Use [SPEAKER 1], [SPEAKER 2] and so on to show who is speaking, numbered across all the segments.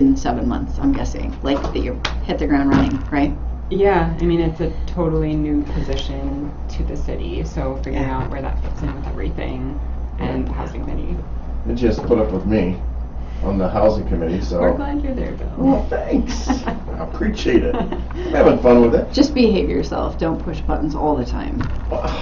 [SPEAKER 1] in 7 months, I'm guessing, like that you hit the ground running, right?
[SPEAKER 2] Yeah, I mean, it's a totally new position to the city, so figuring out where that fits in with everything and the housing committee.
[SPEAKER 3] It just put up with me on the housing committee, so.
[SPEAKER 2] We're glad you're there, Bill.
[SPEAKER 3] Well, thanks. I appreciate it. I'm having fun with it.
[SPEAKER 1] Just behave yourself. Don't push buttons all the time.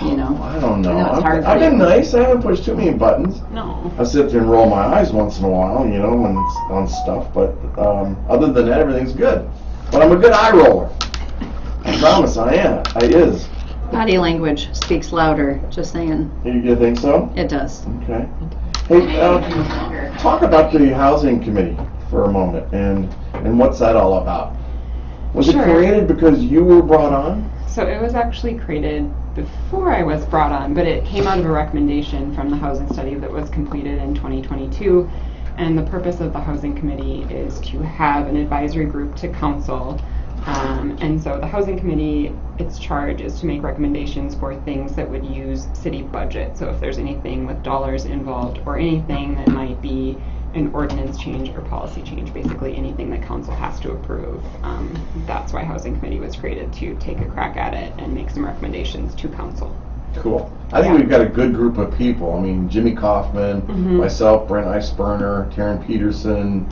[SPEAKER 1] You know?
[SPEAKER 3] I don't know.
[SPEAKER 1] I know it's hard for
[SPEAKER 3] I've been
[SPEAKER 1] you.
[SPEAKER 3] nice. I haven't pushed too many buttons.
[SPEAKER 2] No.
[SPEAKER 3] I sit there and roll my eyes once in a while, you know, when it's on stuff. But other than that, everything's good. But I'm a good eye roller. I promise I am. I is.
[SPEAKER 1] Body language speaks louder, just saying.
[SPEAKER 3] You think so?
[SPEAKER 1] It does.
[SPEAKER 3] Okay. Hey, talk about the housing committee for a moment and what's that all about? Was it created because you were brought on?
[SPEAKER 2] So it was actually created before I was brought on, but it came out of a recommendation from the housing study that was completed in 2022. And the purpose of the housing committee is to have an advisory group to council. And so the housing committee, its charge is to make recommendations for things that would use city budget. So if there's anything with dollars involved or anything that might be an ordinance change or policy change, basically anything that council has to approve. That's why housing committee was created, to take a crack at it and make some recommendations to council.
[SPEAKER 3] Cool. I think we've got a good group of people. I mean, Jimmy Kaufman, myself, Brent Eisberner, Taryn Peterson,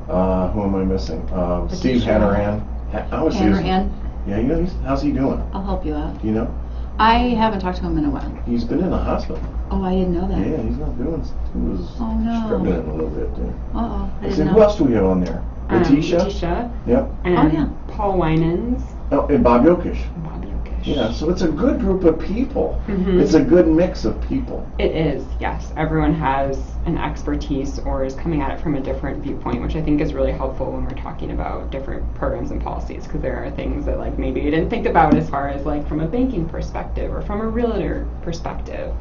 [SPEAKER 3] who am I missing? Steve Hanrahan.
[SPEAKER 1] Hanrahan?
[SPEAKER 3] Yeah, you know, how's he doing?
[SPEAKER 1] I'll help you out.
[SPEAKER 3] You know?
[SPEAKER 1] I haven't talked to him in a while.
[SPEAKER 3] He's been in the hospital.
[SPEAKER 1] Oh, I didn't know that.
[SPEAKER 3] Yeah, he's not doing. He was struggling a little bit there.
[SPEAKER 1] Uh-oh. I
[SPEAKER 3] I said,
[SPEAKER 1] didn't
[SPEAKER 3] who
[SPEAKER 1] know.
[SPEAKER 3] else do we have on there? Letitia?
[SPEAKER 2] Letitia.
[SPEAKER 3] Yep.
[SPEAKER 2] And Paul Winans.
[SPEAKER 3] Oh, and Bob Yokish.
[SPEAKER 2] Bob Yokish.
[SPEAKER 3] Yeah, so it's a good group of people.
[SPEAKER 2] Mhm.
[SPEAKER 3] It's a good mix of people.
[SPEAKER 2] It is, yes. Everyone has an expertise or is coming at it from a different viewpoint, which I think is really helpful when we're talking about different programs and policies, because there are things that like maybe you didn't think about as far as like from a banking perspective or from a realtor perspective.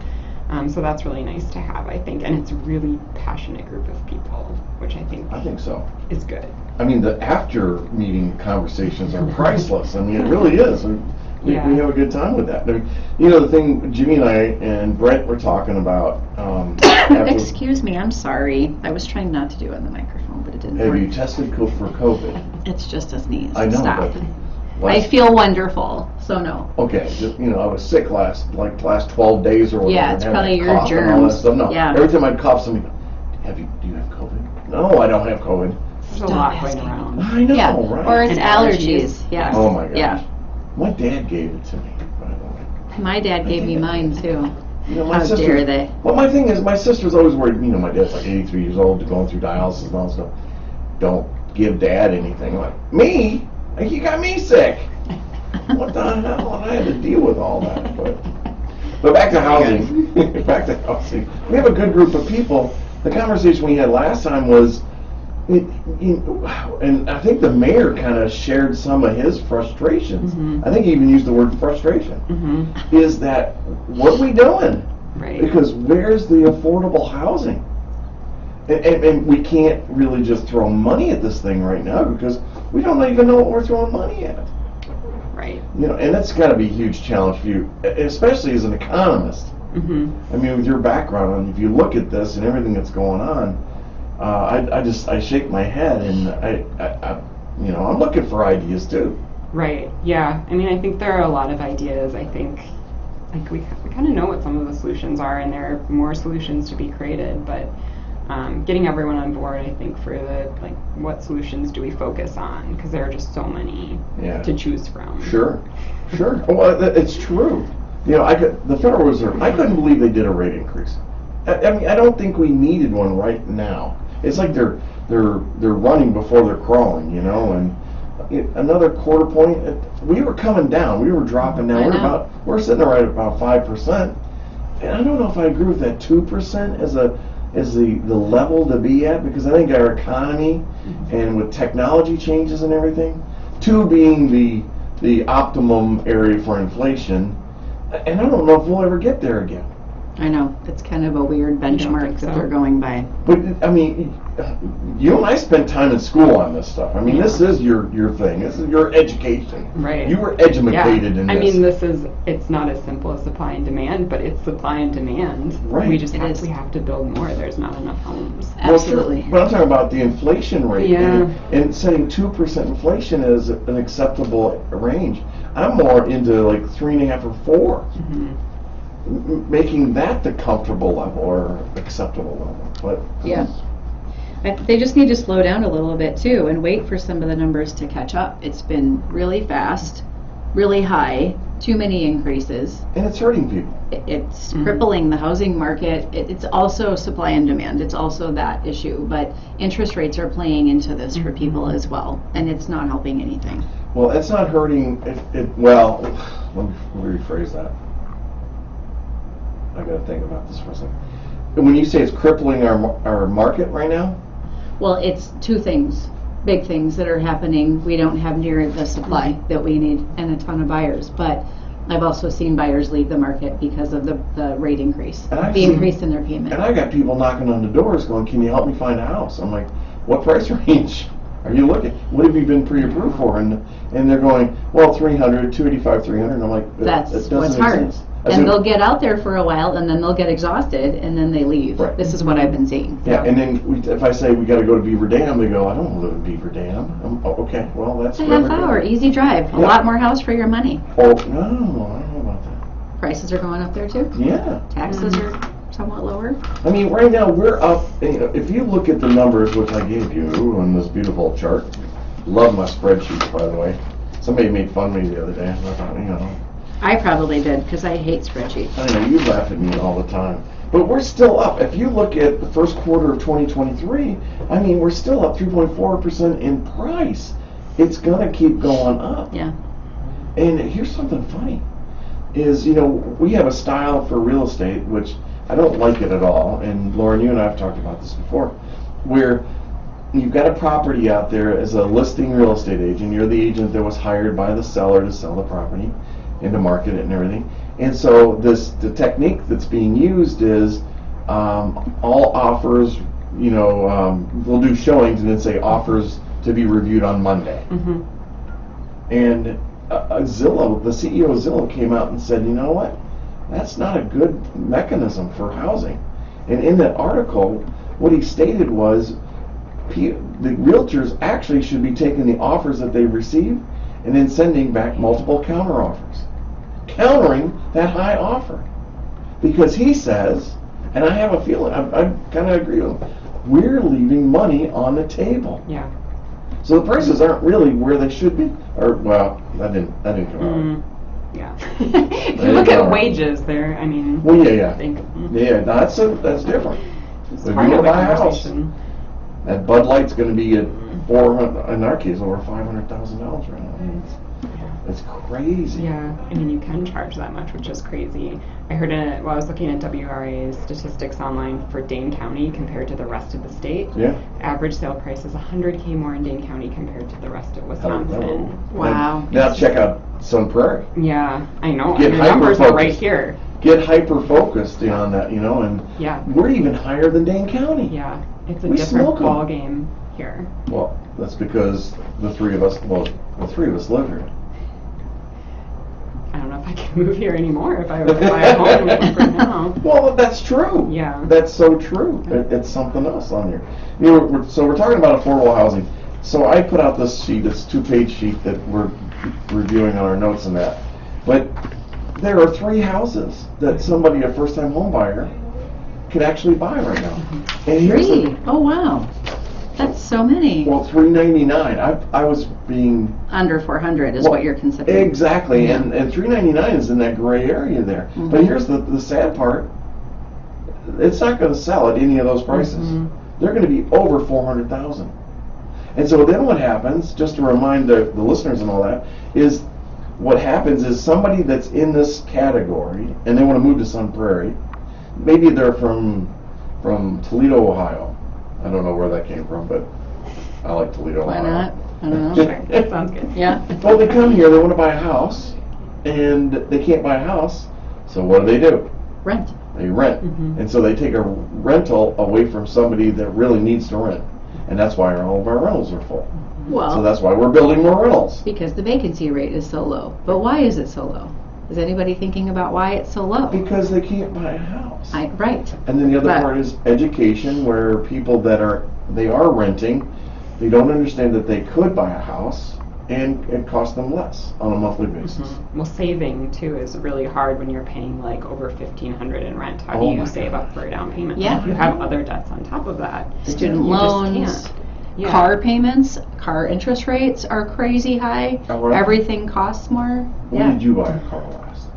[SPEAKER 2] So that's really nice to have, I think, and it's a really passionate group of people, which I think
[SPEAKER 3] so.
[SPEAKER 2] Is good.
[SPEAKER 3] I mean, the after meeting conversations are priceless. I mean, it really is. We have a good time with that. I mean, you know, the thing Jimmy and I and Brent were talking about.
[SPEAKER 1] Excuse me, I'm sorry. I was trying not to do it on the microphone, but it didn't work.
[SPEAKER 3] Have you tested for COVID?
[SPEAKER 1] It's just a sneeze.
[SPEAKER 3] I know,
[SPEAKER 1] Stop.
[SPEAKER 3] but
[SPEAKER 1] I feel wonderful, so no.
[SPEAKER 3] Okay, just, you know, I was sick last 12 days or whatever.
[SPEAKER 1] Yeah, it's
[SPEAKER 3] and
[SPEAKER 1] probably
[SPEAKER 3] had a
[SPEAKER 1] your
[SPEAKER 3] cough and all that
[SPEAKER 1] germs.
[SPEAKER 3] stuff. No,
[SPEAKER 1] Yeah.
[SPEAKER 3] every time I'd cough, somebody, do you have COVID? No, I don't have COVID.
[SPEAKER 2] There's a lot going around.
[SPEAKER 3] I know,
[SPEAKER 1] Yeah,
[SPEAKER 3] right?
[SPEAKER 1] or it's
[SPEAKER 2] And
[SPEAKER 1] allergies.
[SPEAKER 2] allergies.
[SPEAKER 1] Yeah.
[SPEAKER 3] Oh my gosh.
[SPEAKER 1] Yeah.
[SPEAKER 3] My dad gave it to me, by the way.
[SPEAKER 1] My dad gave me mine too.
[SPEAKER 3] You know, my
[SPEAKER 1] How
[SPEAKER 3] sister,
[SPEAKER 1] dare they?
[SPEAKER 3] Well, my thing is, my sister's always worried. You know, my dad's like 83 years old, going through dialysis and all that stuff. Don't give dad anything. I'm like, me? Like, you got me sick. What the hell? And I had to deal with all that. But back to housing. Back to housing. We have a good group of people. The conversation we had last time was, and I think the mayor kind of shared some of his frustrations. I think he even used the word frustration. Is that, what are we doing?
[SPEAKER 2] Right.
[SPEAKER 3] Because where's the affordable housing? And we can't really just throw money at this thing right now because we don't even know what we're throwing money at.
[SPEAKER 2] Right.
[SPEAKER 3] You know, and that's got to be a huge challenge for you, especially as an economist. I mean, with your background, if you look at this and everything that's going on, I shake my head, and I you know, I'm looking for ideas too.
[SPEAKER 2] Right. Yeah. I mean, I think there are a lot of ideas. I think, like, we kind of know what some of the solutions are, and there are more solutions to be created. But getting everyone on board, I think, for the like, what solutions do we focus on? Because there are just so many to choose from. Sure.
[SPEAKER 3] Well, it's true. You know, the Federal Reserve, I couldn't believe they did a rate increase. I mean, I don't think we needed one right now. It's like they're running before they're crawling, you know. And another quarter point, we were coming down. We were dropping down. We're sitting right at about 5%. And I don't know if I agree with that 2% as the level to be at, because I think our economy and with technology changes and everything, 2 being the optimum area for inflation, and I don't know if we'll ever get there again.
[SPEAKER 1] I know. It's kind of a weird benchmark that they're going by.
[SPEAKER 3] But, I mean, you and I spent time in school on this stuff. I mean, this is your thing. This is your education.
[SPEAKER 2] Right.
[SPEAKER 3] You were educated in this.
[SPEAKER 2] I mean, it's not as simple as supply and demand, but it's supply and demand.
[SPEAKER 3] Right.
[SPEAKER 2] We have to build more. There's not enough homes.
[SPEAKER 1] Absolutely.
[SPEAKER 3] But I'm talking about the inflation rate.
[SPEAKER 2] Yeah.
[SPEAKER 3] And setting 2% inflation as an acceptable range. I'm more into like 3.5 or 4.
[SPEAKER 2] Mm-hmm.
[SPEAKER 3] Making that the comfortable level or acceptable level. But
[SPEAKER 1] Yeah. They just need to slow down a little bit too and wait for some of the numbers to catch up. It's been really fast, really high, too many increases.
[SPEAKER 3] And it's hurting people.
[SPEAKER 1] It's crippling the housing market. It's also supply and demand. It's also that issue. But interest rates are playing into this for people as well. And it's not helping anything.
[SPEAKER 3] Well, it's not hurting. Well, let me rephrase that. I got to think about this for a second. When you say it's crippling our market right now?
[SPEAKER 1] Well, it's two things, big things that are happening. We don't have near the supply that we need and a ton of buyers. But I've also seen buyers leave the market because of the rate increase, the increase in their payment.
[SPEAKER 3] And I got people knocking on the doors going, can you help me find a house? I'm like, what price range are you looking? What have you been pre-approved for? And they're going, well, 300, 285, 300. And I'm like,
[SPEAKER 1] That's
[SPEAKER 3] it doesn't
[SPEAKER 1] what's
[SPEAKER 3] make
[SPEAKER 1] hard.
[SPEAKER 3] sense.
[SPEAKER 1] And they'll get out there for a while, and then they'll get exhausted, and then they leave.
[SPEAKER 3] Right.
[SPEAKER 1] This is what I've been seeing.
[SPEAKER 3] Yeah, and then if I say we got to go to Beaver Dam, they go, I don't want to live in Beaver Dam. Oh, okay, well that's
[SPEAKER 1] It's a half hour, easy drive, a lot more house for your money.
[SPEAKER 3] Oh, no, I don't know about that.
[SPEAKER 1] Prices are going up there too.
[SPEAKER 3] Yeah.
[SPEAKER 1] Taxes are somewhat lower.
[SPEAKER 3] I mean, right now we're up. If you look at the numbers, which I gave you on this beautiful chart, love my spreadsheets, by the way. Somebody made fun of me the other day. I thought,
[SPEAKER 1] I probably did, because I hate spreadsheets.
[SPEAKER 3] I know, you laugh at me all the time. But we're still up. If you look at the first quarter of 2023, I mean, we're still up 3.4% in price. It's going to keep going up.
[SPEAKER 1] Yeah.
[SPEAKER 3] And here's something funny, is, we have a style for real estate, which I don't like it at all. And Lauren, you and I have talked about this before, where you've got a property out there as a listing real estate agent. You're the agent that was hired by the seller to sell the property and to market it and everything. And so the technique that's being used is all offers, we'll do showings and then say offers to be reviewed on Monday.
[SPEAKER 2] Mm-hmm.
[SPEAKER 3] And Zillow, the CEO of Zillow came out and said, you know what? That's not a good mechanism for housing. And in that article, what he stated was the realtors actually should be taking the offers that they receive and then sending back multiple counter offers, countering that high offer. Because he says, and I have a feeling, I kind of agree with him, we're leaving money on the table.
[SPEAKER 2] Yeah.
[SPEAKER 3] So the prices aren't really where they should be, or well, that didn't come out.
[SPEAKER 2] Yeah. If you look at wages, there, I mean.
[SPEAKER 3] Well, yeah.
[SPEAKER 2] I think,
[SPEAKER 3] Yeah, that's different.
[SPEAKER 2] It's
[SPEAKER 3] If
[SPEAKER 2] part
[SPEAKER 3] you
[SPEAKER 2] of the
[SPEAKER 3] buy a house,
[SPEAKER 2] conversation.
[SPEAKER 3] that Bud Light's going to be at $400, in our case, over $500,000 right now. I mean, it's crazy.
[SPEAKER 2] Yeah, I mean, you can charge that much, which is crazy. I heard I was looking at WRA's statistics online for Dane County compared to the rest of the state.
[SPEAKER 3] Yeah.
[SPEAKER 2] Average sale price is $100K more in Dane County compared to the rest of Wisconsin.
[SPEAKER 1] Wow.
[SPEAKER 3] Now check out Sun Prairie.
[SPEAKER 2] Yeah, I know.
[SPEAKER 3] Get
[SPEAKER 2] Your numbers are right
[SPEAKER 3] hyper-focused.
[SPEAKER 2] here.
[SPEAKER 3] Get hyper-focused on that, and
[SPEAKER 2] Yeah.
[SPEAKER 3] we're even higher than Dane County.
[SPEAKER 2] Yeah, it's a
[SPEAKER 3] We
[SPEAKER 2] different
[SPEAKER 3] smoke 'em.
[SPEAKER 2] ball game here.
[SPEAKER 3] Well, that's because the three of us live here.
[SPEAKER 2] I don't know if I can move here anymore if I were to buy a home for now.
[SPEAKER 3] Well, that's true.
[SPEAKER 2] Yeah.
[SPEAKER 3] That's so true. It's something else on here. So we're talking about affordable housing. So I put out this sheet, this 2-page sheet that we're reviewing on our notes and that. But there are 3 houses that somebody, a first-time home buyer, could actually buy right now. And here's
[SPEAKER 1] 3? Oh, wow. That's so many.
[SPEAKER 3] well, $399. I was being
[SPEAKER 1] Under 400 is
[SPEAKER 3] well,
[SPEAKER 1] what you're considering.
[SPEAKER 3] exactly,
[SPEAKER 1] Yeah.
[SPEAKER 3] and $399 is in that gray area there.
[SPEAKER 1] Mhm.
[SPEAKER 3] But here's the sad part: it's not going to sell at any of those prices.
[SPEAKER 2] Mhm.
[SPEAKER 3] They're going to be over 400,000. And so then what happens? Just to remind the listeners and all that is, what happens is somebody that's in this category and they want to move to Sun Prairie. Maybe they're from Toledo, Ohio. I don't know where that came from, but I like Toledo,
[SPEAKER 1] Why
[SPEAKER 3] Ohio.
[SPEAKER 1] not? I don't know.
[SPEAKER 2] Sure, that sounds good.
[SPEAKER 1] Yeah.
[SPEAKER 3] Well, they come here, they want to buy a house, and they can't buy a house, so what do?
[SPEAKER 1] Rent.
[SPEAKER 3] They rent.
[SPEAKER 2] Mhm.
[SPEAKER 3] And so they take a rental away from somebody that really needs to rent. And that's why all of our rentals are full. So
[SPEAKER 1] Well,
[SPEAKER 3] that's why we're building more rentals.
[SPEAKER 1] because the vacancy rate is so low. But why is it so low? Is anybody thinking about why it's so low?
[SPEAKER 3] Because they can't buy a house.
[SPEAKER 1] Right.
[SPEAKER 3] And then the other
[SPEAKER 1] But-
[SPEAKER 3] part is education, where people that are renting, they don't understand that they could buy a house and it costs them less on a monthly basis.
[SPEAKER 2] Well, saving too is really hard when you're paying like over $1,500 in rent. How
[SPEAKER 3] Oh
[SPEAKER 2] do
[SPEAKER 3] my
[SPEAKER 2] you save
[SPEAKER 3] God.
[SPEAKER 2] up for a down payment?
[SPEAKER 1] Yeah.
[SPEAKER 2] If you have other debts on top of that.
[SPEAKER 1] Student
[SPEAKER 2] You just
[SPEAKER 1] loans,
[SPEAKER 2] can't. Yeah.
[SPEAKER 1] car payments, car interest rates are crazy high.
[SPEAKER 3] Oh, right.
[SPEAKER 1] Everything costs more.
[SPEAKER 3] When did you buy a car last?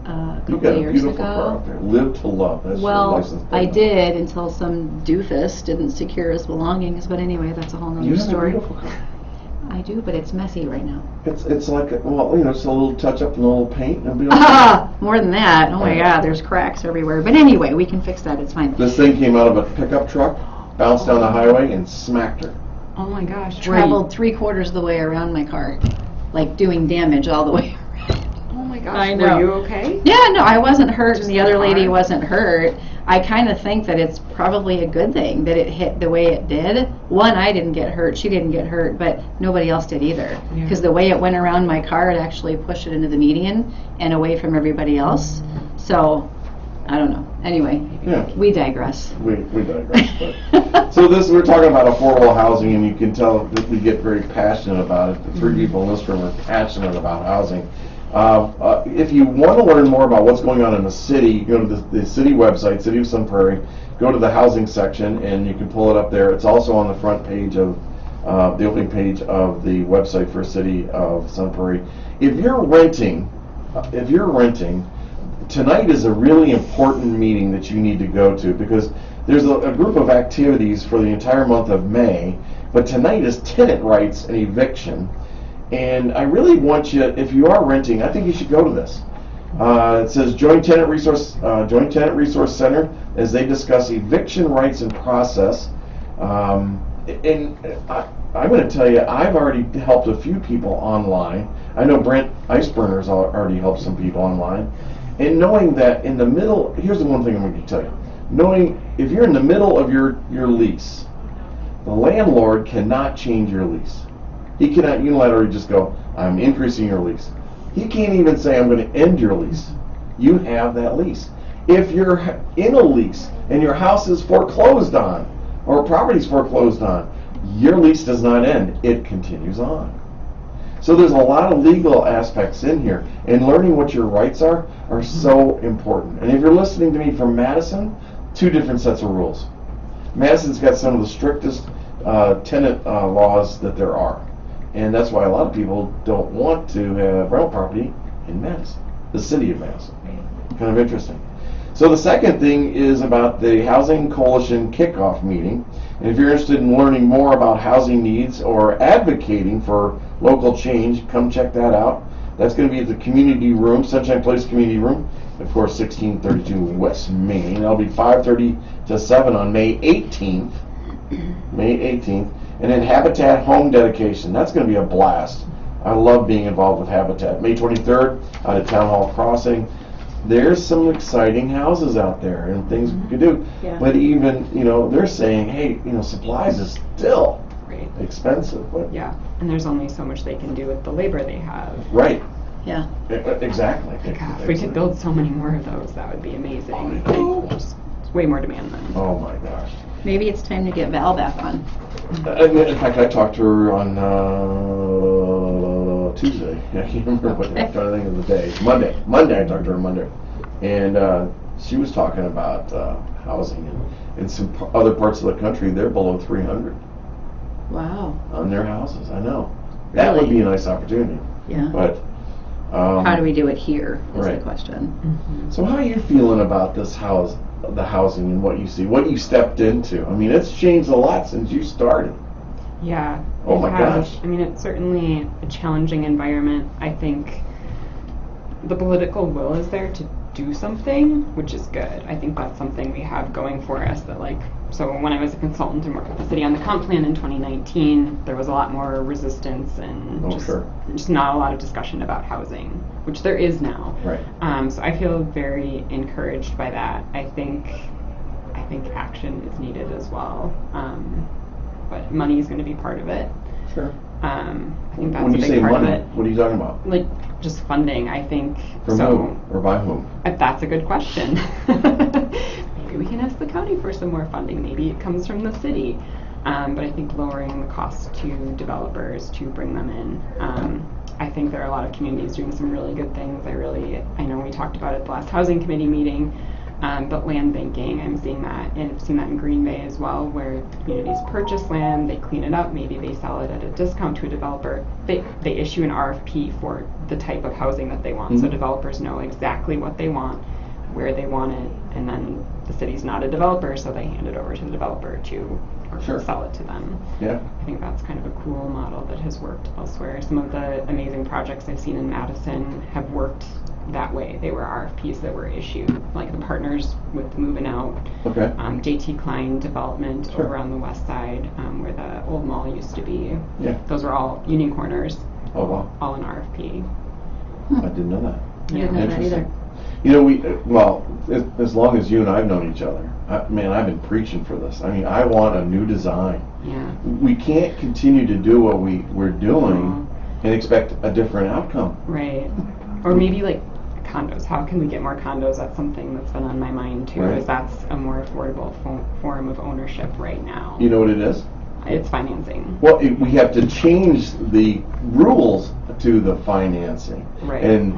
[SPEAKER 1] A
[SPEAKER 3] You
[SPEAKER 1] couple
[SPEAKER 3] got a
[SPEAKER 1] years
[SPEAKER 3] beautiful car
[SPEAKER 1] ago.
[SPEAKER 3] out there. Live to love. That's your
[SPEAKER 1] Well,
[SPEAKER 3] license plate.
[SPEAKER 1] I did until some doofus didn't secure his belongings. But anyway, that's a whole nother
[SPEAKER 3] You have
[SPEAKER 1] story.
[SPEAKER 3] a beautiful car.
[SPEAKER 1] I do, but it's messy right now.
[SPEAKER 3] It's like it's a little touch up and a little paint and it'll be okay.
[SPEAKER 1] Ah, more than that. Oh my God, there's cracks everywhere. But anyway, we can fix that. It's fine.
[SPEAKER 3] This thing came out of a pickup truck, bounced down the highway, and smacked her.
[SPEAKER 2] Oh my gosh.
[SPEAKER 1] Traveled 3/4 of the way around my car, like doing damage all the way.
[SPEAKER 2] Oh my gosh.
[SPEAKER 1] I know.
[SPEAKER 2] Were you okay?
[SPEAKER 1] Yeah, no, I wasn't hurt,
[SPEAKER 2] Just
[SPEAKER 1] and the other
[SPEAKER 2] the
[SPEAKER 1] lady
[SPEAKER 2] car?
[SPEAKER 1] wasn't hurt. I kind of think that it's probably a good thing that it hit the way it did. One, I didn't get hurt, she didn't get hurt, but nobody else did either.
[SPEAKER 2] Yeah.
[SPEAKER 1] Because the way it went around my car, it actually pushed it into the median and away from everybody else. So, I don't know. Anyway,
[SPEAKER 3] Yeah.
[SPEAKER 1] we digress.
[SPEAKER 3] We digress. But. So we're talking about affordable housing, and you can tell that we get very passionate about it. The three people in this room are passionate about housing. If you want to learn more about what's going on in the city, go to the city website, City of Sun Prairie, go to the housing section, and you can pull it up there. It's also on the front page of the opening page of the website for City of Sun Prairie. If you're renting, tonight is a really important meeting that you need to go to, because there's a group of activities for the entire month of May, but tonight is tenant rights and eviction. And I really want you, if you are renting, I think you should go to this. It says Joint Tenant Resource Center as they discuss eviction rights and process. And I'm going to tell you, I've already helped a few people online. I know Brent Iceburner's already helped some people online. And knowing that in the middle, here's the one thing I'm going to tell you. Knowing if you're in the middle of your lease, the landlord cannot change your lease. He cannot unilaterally just go, I'm increasing your lease. He can't even say, I'm going to end your lease. You have that lease. If you're in a lease and your house is foreclosed on, or property's foreclosed on, your lease does not end. It continues on. So there's a lot of legal aspects in here, and learning what your rights are so important. And if you're listening to me from Madison, two different sets of rules. Madison's got some of the strictest tenant laws that there are. And that's why a lot of people don't want to have rental property in Madison, the city of Madison. Kind of interesting. So the second thing is about the Housing Coalition kickoff meeting. And if you're interested in learning more about housing needs or advocating for local change, come check that out. That's going to be at the community room, Sunshine Place Community Room, of course, 1632 West Main. That'll be 5:30 to 7 on May 18th. May 18th. And then Habitat Home Dedication. That's going to be a blast. I love being involved with Habitat. May 23rd out at Town Hall Crossing. There's some exciting houses out there and things we could do.
[SPEAKER 1] Yeah.
[SPEAKER 3] But even, they're saying, hey, supplies is still
[SPEAKER 2] Right.
[SPEAKER 3] expensive. But
[SPEAKER 2] Yeah. And there's only so much they can do with the labor they have.
[SPEAKER 3] right.
[SPEAKER 1] Yeah.
[SPEAKER 3] Exactly.
[SPEAKER 2] God, if we could build so many more of those, that would be amazing. It's way more demand than.
[SPEAKER 3] Oh my gosh.
[SPEAKER 1] Maybe it's time to get Val back on.
[SPEAKER 3] In fact, I talked to her on Tuesday. I can't remember what I'm trying to think of the day. Monday. I talked to her Monday, and she was talking about housing and in some other parts of the country they're below 300
[SPEAKER 1] Wow.
[SPEAKER 3] on their houses. I know that would
[SPEAKER 1] Really?
[SPEAKER 3] be a nice opportunity,
[SPEAKER 1] Yeah.
[SPEAKER 3] but
[SPEAKER 1] How do we do it here is
[SPEAKER 3] right.
[SPEAKER 1] the question.
[SPEAKER 3] So how are you feeling about this the housing and what you see, what you stepped into? I mean, it's changed a lot since you started.
[SPEAKER 2] Yeah.
[SPEAKER 3] Oh
[SPEAKER 2] it
[SPEAKER 3] my
[SPEAKER 2] has.
[SPEAKER 3] gosh.
[SPEAKER 2] I mean, it's certainly a challenging environment. I think the political will is there to do something, which is good. I think that's something we have going for us that like, so when I was a consultant and worked with the city on the comp plan in 2019, there was a lot more resistance and just not a lot of discussion about housing, which there is now.
[SPEAKER 3] Right.
[SPEAKER 2] So I feel very encouraged by that. I think action is needed as well. But money is going to be part of it.
[SPEAKER 3] Sure.
[SPEAKER 2] I think that's
[SPEAKER 3] When
[SPEAKER 2] a
[SPEAKER 3] you
[SPEAKER 2] big
[SPEAKER 3] say
[SPEAKER 2] part
[SPEAKER 3] money,
[SPEAKER 2] of it.
[SPEAKER 3] what are you talking about?
[SPEAKER 2] Like just funding, I think.
[SPEAKER 3] From whom or by whom?
[SPEAKER 2] That's a good question. Maybe we can ask the county for some more funding. Maybe it comes from the city. But I think lowering the cost to developers to bring them in. I think there are a lot of communities doing some really good things. I know we talked about it at the last housing committee meeting. But land banking, I'm seeing that, and I've seen that in Green Bay as well, where communities purchase land, they clean it up, maybe they sell it at a discount to a developer. They issue an RFP for the type of housing that they want, so developers know exactly what they want, where they want it, and then the city's not a developer, so they hand it over to the developer to sell it to them.
[SPEAKER 3] Yeah.
[SPEAKER 2] I think that's kind of a cool model that has worked elsewhere. Some of the amazing projects I've seen in Madison have worked that way. They were RFPs that were issued, like the partners with Moving Out,
[SPEAKER 3] Okay.
[SPEAKER 2] JT Klein development
[SPEAKER 3] Sure.
[SPEAKER 2] over on the west side, where the old mall used to be.
[SPEAKER 3] Yeah.
[SPEAKER 2] Those were all Union Corners,
[SPEAKER 3] Oh wow.
[SPEAKER 2] all an RFP.
[SPEAKER 3] I didn't know that.
[SPEAKER 1] I didn't know that either.
[SPEAKER 3] You know, as long as you and I've known each other, I've been preaching for this. I mean, I want a new design.
[SPEAKER 2] Yeah.
[SPEAKER 3] We can't continue to do what we're doing and expect a different outcome.
[SPEAKER 2] Right. Or maybe like condos. How can we get more condos? That's something that's been on my mind too,
[SPEAKER 3] Right.
[SPEAKER 2] is that's a more affordable form of ownership right now.
[SPEAKER 3] You know what it is?
[SPEAKER 2] It's financing.
[SPEAKER 3] Well, we have to change the rules to the financing.
[SPEAKER 2] Right.
[SPEAKER 3] And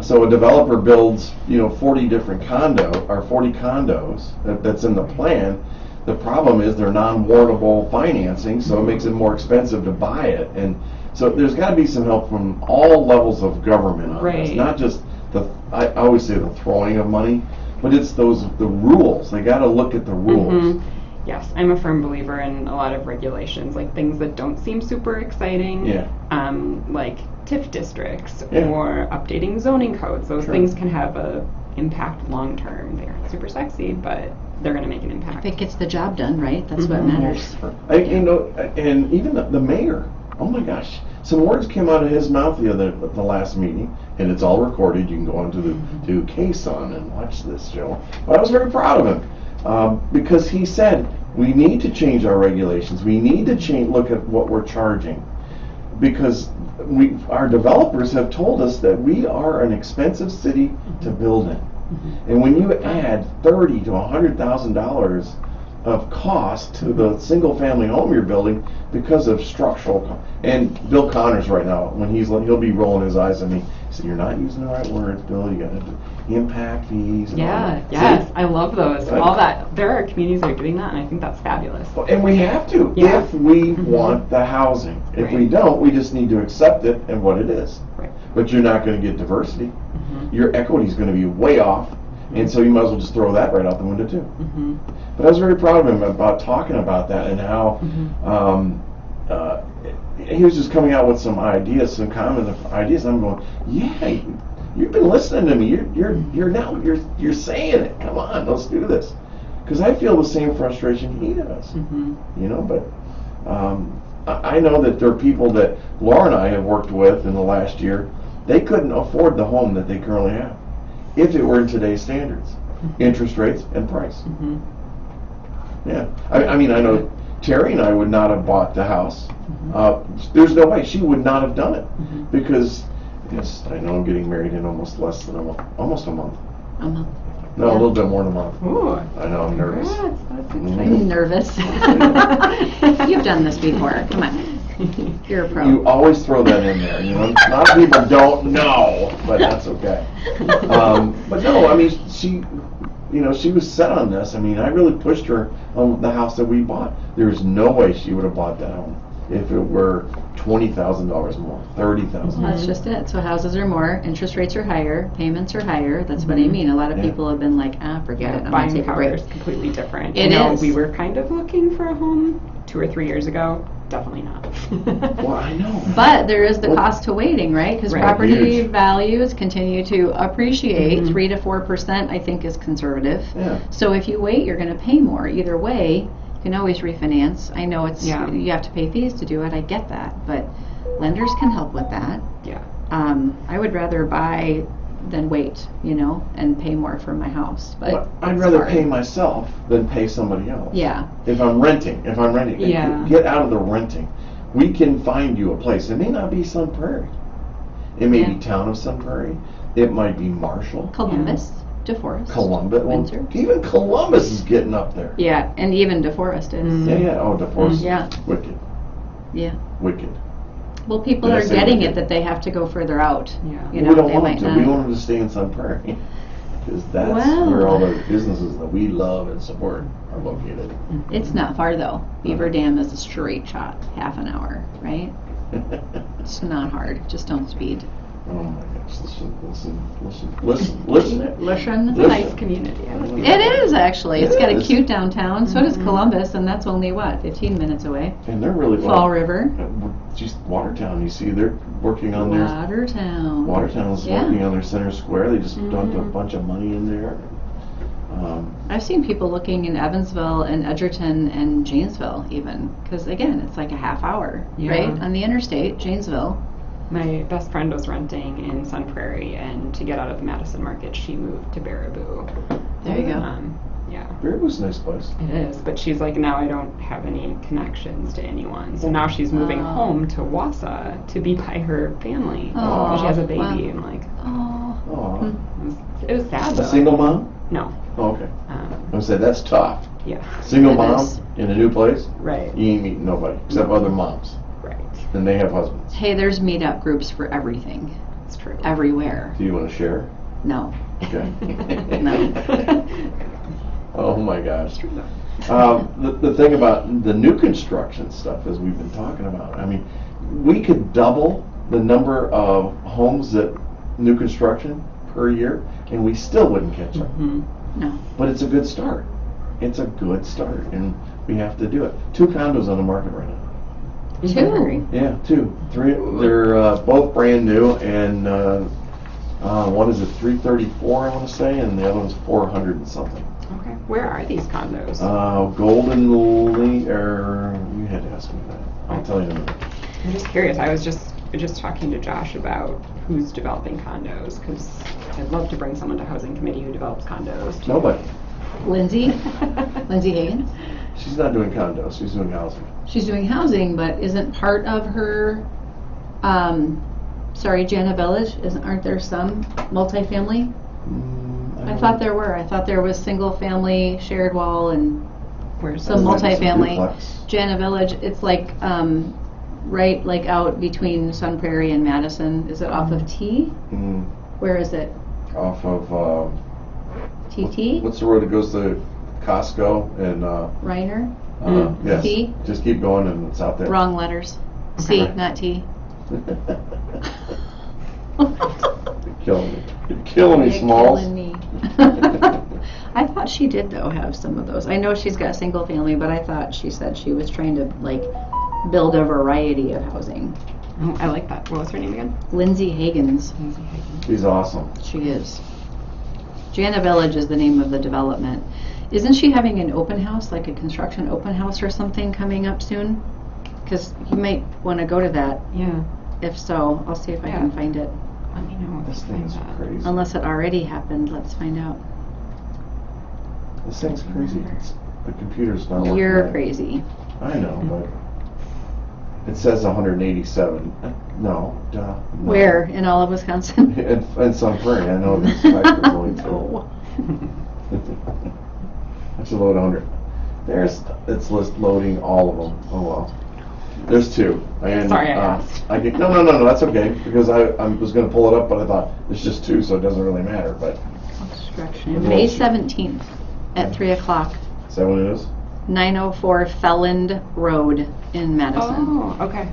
[SPEAKER 3] so a developer builds, 40 different 40 condos that's in the plan. The problem is they're non-warrantable financing, so it makes it more expensive to buy it. And so there's got to be some help from all levels of government on this,
[SPEAKER 2] Right.
[SPEAKER 3] not just I always say the throwing of money, but it's the rules. They got to look at the rules.
[SPEAKER 2] Yes, I'm a firm believer in a lot of regulations, like things that don't seem super exciting,
[SPEAKER 3] Yeah.
[SPEAKER 2] like TIF districts
[SPEAKER 3] Yeah.
[SPEAKER 2] or updating zoning codes. Those
[SPEAKER 3] Sure.
[SPEAKER 2] things can have a impact long term. They aren't super sexy, but they're going to make an impact.
[SPEAKER 1] If it gets the job done, right? That's what matters.
[SPEAKER 3] And even the mayor. Oh my gosh, some words came out of his mouth the last meeting, and it's all recorded. You can go onto to KSUN and watch this show. But I was very proud of him because he said we need to change our regulations. We need to look at what we're charging, because our developers have told us that we are an expensive city to build in, and when you add $30,000 to $100,000 of cost to the single-family home you're building because of structural and Bill Connors right now, when he'll be rolling his eyes at me. He said, "You're not using the right words, Bill. You got to do impact fees." And all that.
[SPEAKER 2] Yes,
[SPEAKER 3] See?
[SPEAKER 2] I love those.
[SPEAKER 3] Right.
[SPEAKER 2] All that. There are communities that are doing that, and I think that's fabulous.
[SPEAKER 3] And we have to if we want the housing. If we don't, we just need to accept it and what it is.
[SPEAKER 2] Right.
[SPEAKER 3] But you're not going to get diversity. Your equity is going to be way off. And so you might as well just throw that right out the window too. But I was very proud of him about talking about that and how he was just coming out with some ideas, some common ideas. And I'm going, yeah, you've been listening to me. You're saying it. Come on, let's do this. Because I feel the same frustration he does. But I know that there are people that Laura and I have worked with in the last year. They couldn't afford the home that they currently have if it were in today's standards, interest rates and price. Yeah, I mean, I know Terry and I would not have bought the house. There's no way she would not have done it because, yes, I know I'm getting married in almost a month.
[SPEAKER 1] A month.
[SPEAKER 3] No, a little bit more than a month.
[SPEAKER 2] Ooh.
[SPEAKER 3] I know, I'm nervous.
[SPEAKER 2] That's
[SPEAKER 1] I'm
[SPEAKER 2] exciting.
[SPEAKER 1] nervous. You've done this before. Come on. You're a pro.
[SPEAKER 3] You always throw that in there. A lot of people don't know, but that's okay. But no, I mean, she was set on this. I mean, I really pushed her on the house that we bought. There's no way she would have bought that home if it were $20,000 more, $30,000.
[SPEAKER 1] That's just it. So houses are more, interest rates are higher, payments are higher. That's what I mean. A lot of people have been like, forget it. I'm
[SPEAKER 2] Buying
[SPEAKER 1] gonna take a
[SPEAKER 2] power
[SPEAKER 1] break.
[SPEAKER 2] is completely different.
[SPEAKER 1] It is.
[SPEAKER 2] We were kind of looking for a home 2 or 3 years ago. definitely not.
[SPEAKER 3] Well, I know.
[SPEAKER 1] But there is the
[SPEAKER 3] Well,
[SPEAKER 1] cost to waiting, right? Because
[SPEAKER 2] Right.
[SPEAKER 1] property
[SPEAKER 3] Huge.
[SPEAKER 1] values continue to appreciate.
[SPEAKER 2] Mhm.
[SPEAKER 1] 3 to 4%, I think, is conservative.
[SPEAKER 3] Yeah.
[SPEAKER 1] So if you wait, you're going to pay more. Either way, you can always refinance. I know it's
[SPEAKER 2] Yeah.
[SPEAKER 1] you have to pay fees to do it. I get that, but lenders can help with that.
[SPEAKER 2] Yeah.
[SPEAKER 1] I would rather buy than wait, and pay more for my house. But
[SPEAKER 3] I'd
[SPEAKER 1] it's
[SPEAKER 3] rather
[SPEAKER 1] hard.
[SPEAKER 3] pay myself than pay somebody else.
[SPEAKER 1] Yeah.
[SPEAKER 3] If I'm renting,
[SPEAKER 2] Yeah.
[SPEAKER 3] get out of the renting. We can find you a place. It may not be Sun Prairie. It may be
[SPEAKER 1] Yeah.
[SPEAKER 3] town of Sun Prairie. It might be Marshall,
[SPEAKER 1] Columbus, DeForest,
[SPEAKER 3] Columbus. Well,
[SPEAKER 1] Windsor.
[SPEAKER 3] even Columbus is getting up there.
[SPEAKER 1] Yeah, and even DeForest is.
[SPEAKER 2] Mm.
[SPEAKER 3] Yeah. Oh, DeForest.
[SPEAKER 1] Yeah.
[SPEAKER 3] Wicked.
[SPEAKER 1] Yeah.
[SPEAKER 3] Wicked.
[SPEAKER 1] Well, people
[SPEAKER 3] Did I
[SPEAKER 1] are
[SPEAKER 3] say
[SPEAKER 1] getting
[SPEAKER 3] wicked?
[SPEAKER 1] it that they have to go further out.
[SPEAKER 2] Yeah.
[SPEAKER 1] You know,
[SPEAKER 3] We don't
[SPEAKER 1] they
[SPEAKER 3] want
[SPEAKER 1] might
[SPEAKER 3] them to.
[SPEAKER 1] not.
[SPEAKER 3] We want them to stay in Sun Prairie. Because that's
[SPEAKER 1] Well.
[SPEAKER 3] where all the businesses that we love and support are located.
[SPEAKER 1] It's not far though. Beaver Dam is a straight shot, half an hour, right? It's not hard. Just don't speed.
[SPEAKER 3] Oh my gosh, listen.
[SPEAKER 1] Listen.
[SPEAKER 2] It's a nice
[SPEAKER 3] Listen.
[SPEAKER 2] community. I like
[SPEAKER 1] It is actually. It's
[SPEAKER 3] It
[SPEAKER 1] got a
[SPEAKER 3] is.
[SPEAKER 1] cute downtown. So does
[SPEAKER 2] Mhm.
[SPEAKER 1] Columbus, and that's only 15 minutes away.
[SPEAKER 3] And they're really
[SPEAKER 1] Fall River,
[SPEAKER 3] Just Watertown, you see, they're working on their
[SPEAKER 1] Watertown.
[SPEAKER 3] Watertown's
[SPEAKER 1] Yeah.
[SPEAKER 3] working on their center square. They just dumped a
[SPEAKER 2] Mhm.
[SPEAKER 3] bunch of money in there.
[SPEAKER 1] I've seen people looking in Evansville and Edgerton and Janesville even, because again, it's like a half hour,
[SPEAKER 2] Yeah.
[SPEAKER 1] right, on the interstate, Janesville.
[SPEAKER 2] My best friend was renting in Sun Prairie, and to get out of the Madison market, she moved to Baraboo.
[SPEAKER 1] There you go.
[SPEAKER 2] Yeah,
[SPEAKER 3] Baraboo's a nice place.
[SPEAKER 2] it is. But she's like, now I don't have any connections to anyone. So now she's moving
[SPEAKER 1] Oh.
[SPEAKER 2] home to Wausau to be by her family.
[SPEAKER 1] Oh,
[SPEAKER 2] Because she has a baby.
[SPEAKER 1] wow.
[SPEAKER 2] I'm like,
[SPEAKER 1] Oh,
[SPEAKER 3] Aw.
[SPEAKER 2] it was sad though.
[SPEAKER 3] A single mom?
[SPEAKER 2] No.
[SPEAKER 3] Oh, okay.
[SPEAKER 2] Um,
[SPEAKER 3] I would say that's tough.
[SPEAKER 2] yeah.
[SPEAKER 3] Single
[SPEAKER 1] It
[SPEAKER 3] mom
[SPEAKER 1] is.
[SPEAKER 3] in a new place,
[SPEAKER 2] Right.
[SPEAKER 3] you ain't meeting nobody except other moms.
[SPEAKER 2] Right.
[SPEAKER 3] And they have husbands.
[SPEAKER 1] hey, there's meetup groups for everything,
[SPEAKER 2] It's true.
[SPEAKER 1] everywhere.
[SPEAKER 3] Do you want to share?
[SPEAKER 1] No.
[SPEAKER 3] Okay.
[SPEAKER 1] No.
[SPEAKER 3] Oh my gosh. The thing about the new construction stuff, as we've been talking about, I mean, we could double the number of homes that new construction per year, and we still wouldn't catch up.
[SPEAKER 2] Mhm.
[SPEAKER 1] No.
[SPEAKER 3] But it's a good start. It's a good start, and we have to do it. 2 condos on the market right now.
[SPEAKER 1] Two.
[SPEAKER 3] Yeah, 2, 3. They're both brand new, and one is at 334, I want to say, and the other one's 400 and something.
[SPEAKER 2] Okay. Where are these condos?
[SPEAKER 3] Golden Lee, or you had to ask me that. I'll tell you in a minute.
[SPEAKER 2] I'm just curious. I was just talking to Josh about who's developing condos, because I'd love to bring someone to housing committee who develops condos.
[SPEAKER 3] Nobody.
[SPEAKER 1] Lindsay Higgins.
[SPEAKER 3] She's not doing condos. She's doing housing.
[SPEAKER 1] She's doing housing, but isn't part of her, Jana Village, aren't there some multifamily? I thought there were. I thought there was single family, shared wall, and
[SPEAKER 2] Where's
[SPEAKER 1] some
[SPEAKER 2] this?
[SPEAKER 1] multifamily.
[SPEAKER 3] Duplex.
[SPEAKER 1] Jana Village, it's like, right, like out between Sun Prairie and Madison. Is it off of T?
[SPEAKER 3] Mm,
[SPEAKER 1] Where is it?
[SPEAKER 3] off of
[SPEAKER 1] TT?
[SPEAKER 3] what's the road that goes to Costco and
[SPEAKER 1] Reiner?
[SPEAKER 3] yes.
[SPEAKER 1] T?
[SPEAKER 3] Just keep going and it's out there.
[SPEAKER 1] Wrong letters. C,
[SPEAKER 3] Okay.
[SPEAKER 1] not T.
[SPEAKER 3] You're killing me. You're killing me,
[SPEAKER 1] You're
[SPEAKER 3] Smalls.
[SPEAKER 1] killing me. I thought she did though have some of those. I know she's got single family, but I thought she said she was trying to like build a variety of housing.
[SPEAKER 2] Oh, I like that. What was her name again?
[SPEAKER 1] Lindsay Higgins.
[SPEAKER 2] Lindsay Higgins.
[SPEAKER 3] She's awesome.
[SPEAKER 1] She is. Jana Village is the name of the development. Isn't she having an open house, like a construction open house or something coming up soon? Because you might want to go to that.
[SPEAKER 2] Yeah.
[SPEAKER 1] If so, I'll see if I
[SPEAKER 2] Yeah.
[SPEAKER 1] can find it.
[SPEAKER 2] Let me know. if
[SPEAKER 3] This
[SPEAKER 2] you
[SPEAKER 3] thing
[SPEAKER 2] find
[SPEAKER 3] is
[SPEAKER 2] that.
[SPEAKER 3] crazy.
[SPEAKER 1] Unless it already happened, let's find out.
[SPEAKER 3] This thing's crazy. The computer's not working.
[SPEAKER 1] You're
[SPEAKER 3] right.
[SPEAKER 1] crazy.
[SPEAKER 3] I know, but it says 187. No, duh. No.
[SPEAKER 1] Where? In all of Wisconsin?
[SPEAKER 3] In Sun Prairie, I know this factor's only 2.
[SPEAKER 1] No.
[SPEAKER 3] I should load 100. It's loading all of them. Oh well. There's 2. And,
[SPEAKER 2] Sorry, I asked.
[SPEAKER 3] No, that's okay, because I was going to pull it up, but I thought it's just 2, so it doesn't really matter, but
[SPEAKER 1] Construction. May 17th at 3 o'clock.
[SPEAKER 3] is that what it is?
[SPEAKER 1] 904 Felland Road in Madison.
[SPEAKER 2] Oh, okay.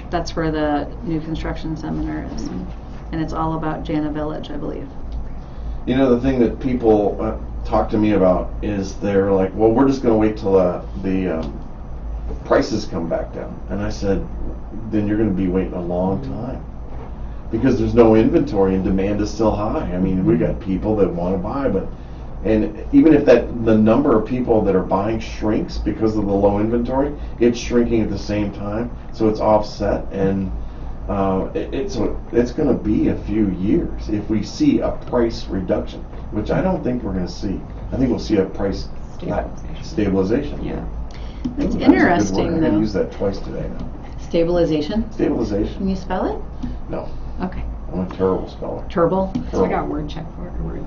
[SPEAKER 1] That's where the new construction seminar is. And it's all about Jana Village, I believe.
[SPEAKER 3] You know, the thing that people talk to me about is they're like, well, we're just going to wait till the prices come back down. And I said, then you're going to be waiting a long time. Because there's no inventory and demand is still high. I mean, we got people that want to buy, and even if the number of people that are buying shrinks because of the low inventory, it's shrinking at the same time, so it's offset, and it's going to be a few years if we see a price reduction, which I don't think we're going to see. I think we'll see a price stabilization.
[SPEAKER 2] Yeah.
[SPEAKER 1] It's
[SPEAKER 3] Ooh,
[SPEAKER 1] interesting,
[SPEAKER 3] I'm going to
[SPEAKER 1] though.
[SPEAKER 3] use that twice today now.
[SPEAKER 1] Stabilization.
[SPEAKER 3] Stabilization.
[SPEAKER 1] Can you spell it?
[SPEAKER 3] No,
[SPEAKER 1] Okay.
[SPEAKER 3] I'm a terrible speller.
[SPEAKER 1] Turble.
[SPEAKER 2] So I got word check for it. Word.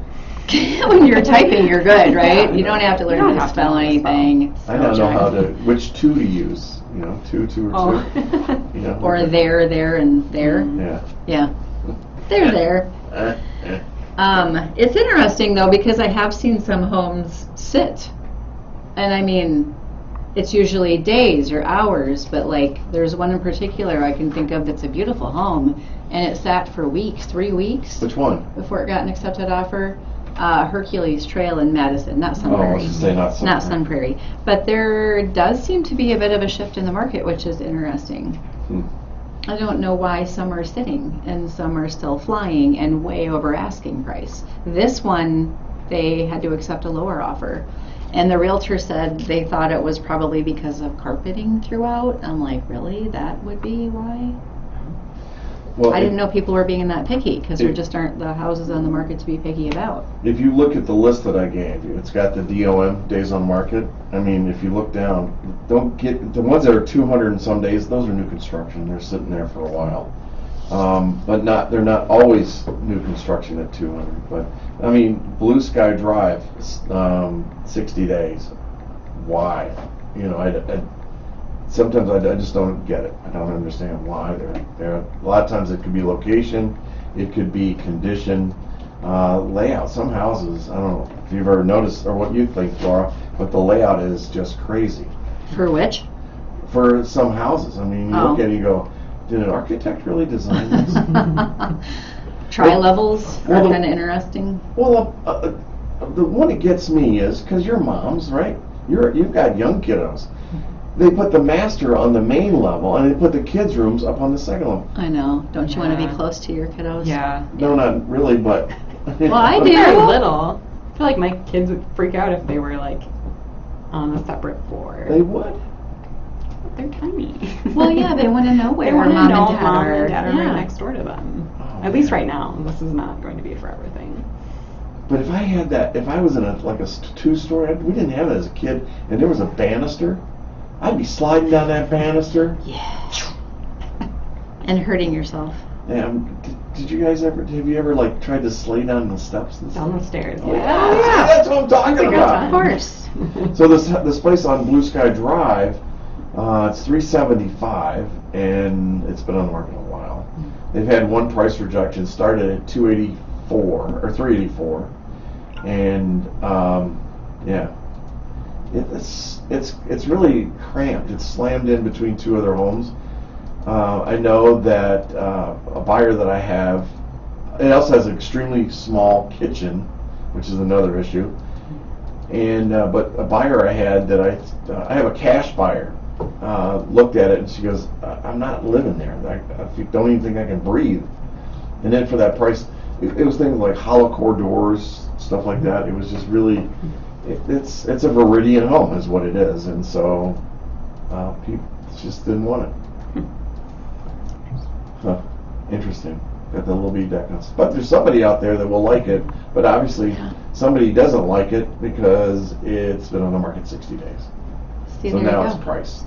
[SPEAKER 1] When you're typing, you're good, right?
[SPEAKER 3] Yeah,
[SPEAKER 1] You don't have to learn
[SPEAKER 2] You don't
[SPEAKER 1] how to
[SPEAKER 2] have to
[SPEAKER 1] spell
[SPEAKER 2] know how to
[SPEAKER 1] anything.
[SPEAKER 3] I now know
[SPEAKER 1] Spell
[SPEAKER 3] how
[SPEAKER 1] check.
[SPEAKER 3] which two to use. You know, two or two. You know,
[SPEAKER 1] Or
[SPEAKER 3] okay.
[SPEAKER 1] there, and there.
[SPEAKER 3] Yeah.
[SPEAKER 1] Yeah. There. It's interesting, though, because I have seen some homes sit. And I mean, it's usually days or hours, but like there's one in particular I can think of that's a beautiful home, and it sat for weeks, 3 weeks.
[SPEAKER 3] Which one?
[SPEAKER 1] Before it got an accepted offer. Hercules Trail in Madison, not Sun
[SPEAKER 3] Oh, I
[SPEAKER 1] Prairie.
[SPEAKER 3] was just saying not Sun
[SPEAKER 1] Not
[SPEAKER 3] Prairie.
[SPEAKER 1] Sun Prairie. But there does seem to be a bit of a shift in the market, which is interesting. I don't know why some are sitting and some are still flying and way over asking price. This one, they had to accept a lower offer. And the realtor said they thought it was probably because of carpeting throughout. I'm like, really? That would be why?
[SPEAKER 3] Well,
[SPEAKER 1] I didn't know people were being that picky because there
[SPEAKER 3] it-
[SPEAKER 1] just aren't the houses on the market to be picky about.
[SPEAKER 3] If you look at the list that I gave you, it's got the DOM, days on market. I mean, if you look down, don't get the ones that are 200 and some days. Those are new construction. They're sitting there for a while, but they're not always new construction at 200. But I mean, Blue Sky Drive, 60 days. Why? You know, sometimes I just don't get it. I don't understand why they're. A lot of times it could be location, it could be condition, layout. Some houses, I don't know if you've ever noticed or what you think, Laura, but the layout is just crazy.
[SPEAKER 1] For which?
[SPEAKER 3] For some houses, I mean, you
[SPEAKER 1] Oh.
[SPEAKER 3] look at it and you go, did an architect really design this?
[SPEAKER 1] Tri-levels
[SPEAKER 3] Well,
[SPEAKER 1] are
[SPEAKER 3] the-
[SPEAKER 1] kind of interesting.
[SPEAKER 3] Well, the one that gets me is because you're moms, right? You've got young kiddos. They put the master on the main level, and they put the kids' rooms up on the second level.
[SPEAKER 1] I know. Don't you want to be
[SPEAKER 2] Yeah.
[SPEAKER 1] close to your kiddos?
[SPEAKER 2] Yeah.
[SPEAKER 3] No, not really, but.
[SPEAKER 1] Well, I do.
[SPEAKER 2] They're little. I feel like my kids would freak out if they were like on a separate floor.
[SPEAKER 3] They would.
[SPEAKER 2] They're tiny.
[SPEAKER 1] Well, yeah, they want to know where
[SPEAKER 2] They want to
[SPEAKER 1] mom
[SPEAKER 2] know
[SPEAKER 1] and dad
[SPEAKER 2] mom
[SPEAKER 1] are.
[SPEAKER 2] and dad are
[SPEAKER 1] Yeah.
[SPEAKER 2] right next door to them.
[SPEAKER 3] Oh,
[SPEAKER 2] At least
[SPEAKER 3] man.
[SPEAKER 2] right now. This is not going to be a forever thing.
[SPEAKER 3] But if I had that, if I was in a 2-story, we didn't have it as a kid, and there was a banister, I'd be sliding down that banister.
[SPEAKER 1] Yeah. And hurting yourself.
[SPEAKER 3] And did you guys ever? Have you ever like tried to sleigh down the steps and stuff?
[SPEAKER 2] Down the stairs.
[SPEAKER 3] Oh,
[SPEAKER 2] Yeah.
[SPEAKER 3] See, that's what I'm talking
[SPEAKER 2] That's a good
[SPEAKER 3] about.
[SPEAKER 2] time.
[SPEAKER 1] Of course.
[SPEAKER 3] So this place on Blue Sky Drive, it's $375, and it's been on the market a while. They've had one price reduction, started at $284 or $384, and yeah, it's really cramped. It's slammed in between two other homes. I know that a buyer that I have, it also has an extremely small kitchen, which is another issue. And but a buyer I had that I have a cash buyer looked at it and she goes, I'm not living there. I don't even think I can breathe. And then for that price, it was things like hollow core doors, stuff like that. It was just really, it's a Viridian home is what it is, and so people just didn't want it. Huh. Interesting. Got the little B deck on. But there's somebody out there that will like it, but obviously somebody doesn't like it because it's been on the market 60 days.
[SPEAKER 1] See,
[SPEAKER 3] So
[SPEAKER 1] there
[SPEAKER 3] now
[SPEAKER 1] you
[SPEAKER 3] it's
[SPEAKER 1] go.
[SPEAKER 3] price.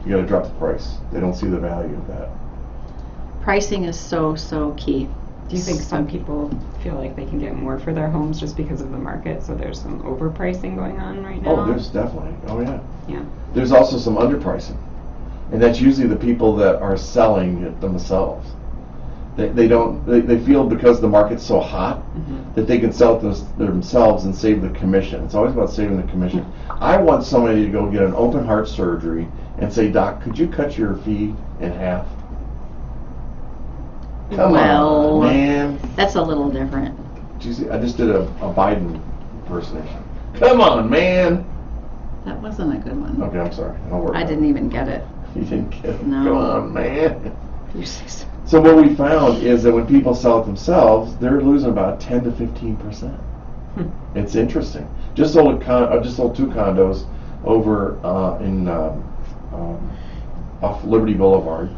[SPEAKER 3] You got to drop the price. They don't see the value of that.
[SPEAKER 1] Pricing is so key.
[SPEAKER 2] Do you think some people feel like they can get more for their homes just because of the market? So there's some overpricing going on right now?
[SPEAKER 3] Oh, there's definitely. Oh, yeah.
[SPEAKER 2] Yeah.
[SPEAKER 3] There's also some underpricing. And that's usually the people that are selling it themselves. They feel because the market's so hot that they can sell it themselves and save the commission. It's always about saving the commission. I want somebody to go get an open heart surgery and say, Doc, could you cut your fee in half? Come
[SPEAKER 1] Well,
[SPEAKER 3] on, man.
[SPEAKER 1] That's a little different.
[SPEAKER 3] Did you see? I just did a Biden impersonation. Come on, man.
[SPEAKER 1] That wasn't a good one.
[SPEAKER 3] Okay, I'm sorry. I'll work
[SPEAKER 1] I
[SPEAKER 3] on
[SPEAKER 1] didn't
[SPEAKER 3] it.
[SPEAKER 1] even get it.
[SPEAKER 3] You didn't get it?
[SPEAKER 1] No.
[SPEAKER 3] Come on, man.
[SPEAKER 1] You say
[SPEAKER 3] So what we found is that when people sell it themselves, they're losing about 10 to 15%. It's interesting. Just sold two condos over in off Liberty Boulevard,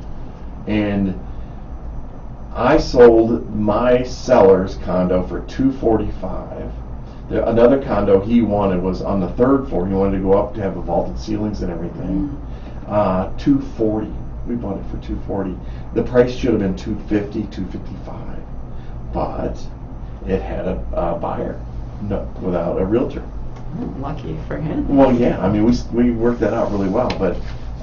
[SPEAKER 3] and I sold my seller's condo for $245. Another condo he wanted was on the third floor. He wanted to go up to have the vaulted ceilings and everything. $240. We bought it for $240. The price should have been $250, $255, but it had a buyer, without a realtor.
[SPEAKER 2] Lucky for him.
[SPEAKER 3] Well, yeah. I mean, we worked that out really well, but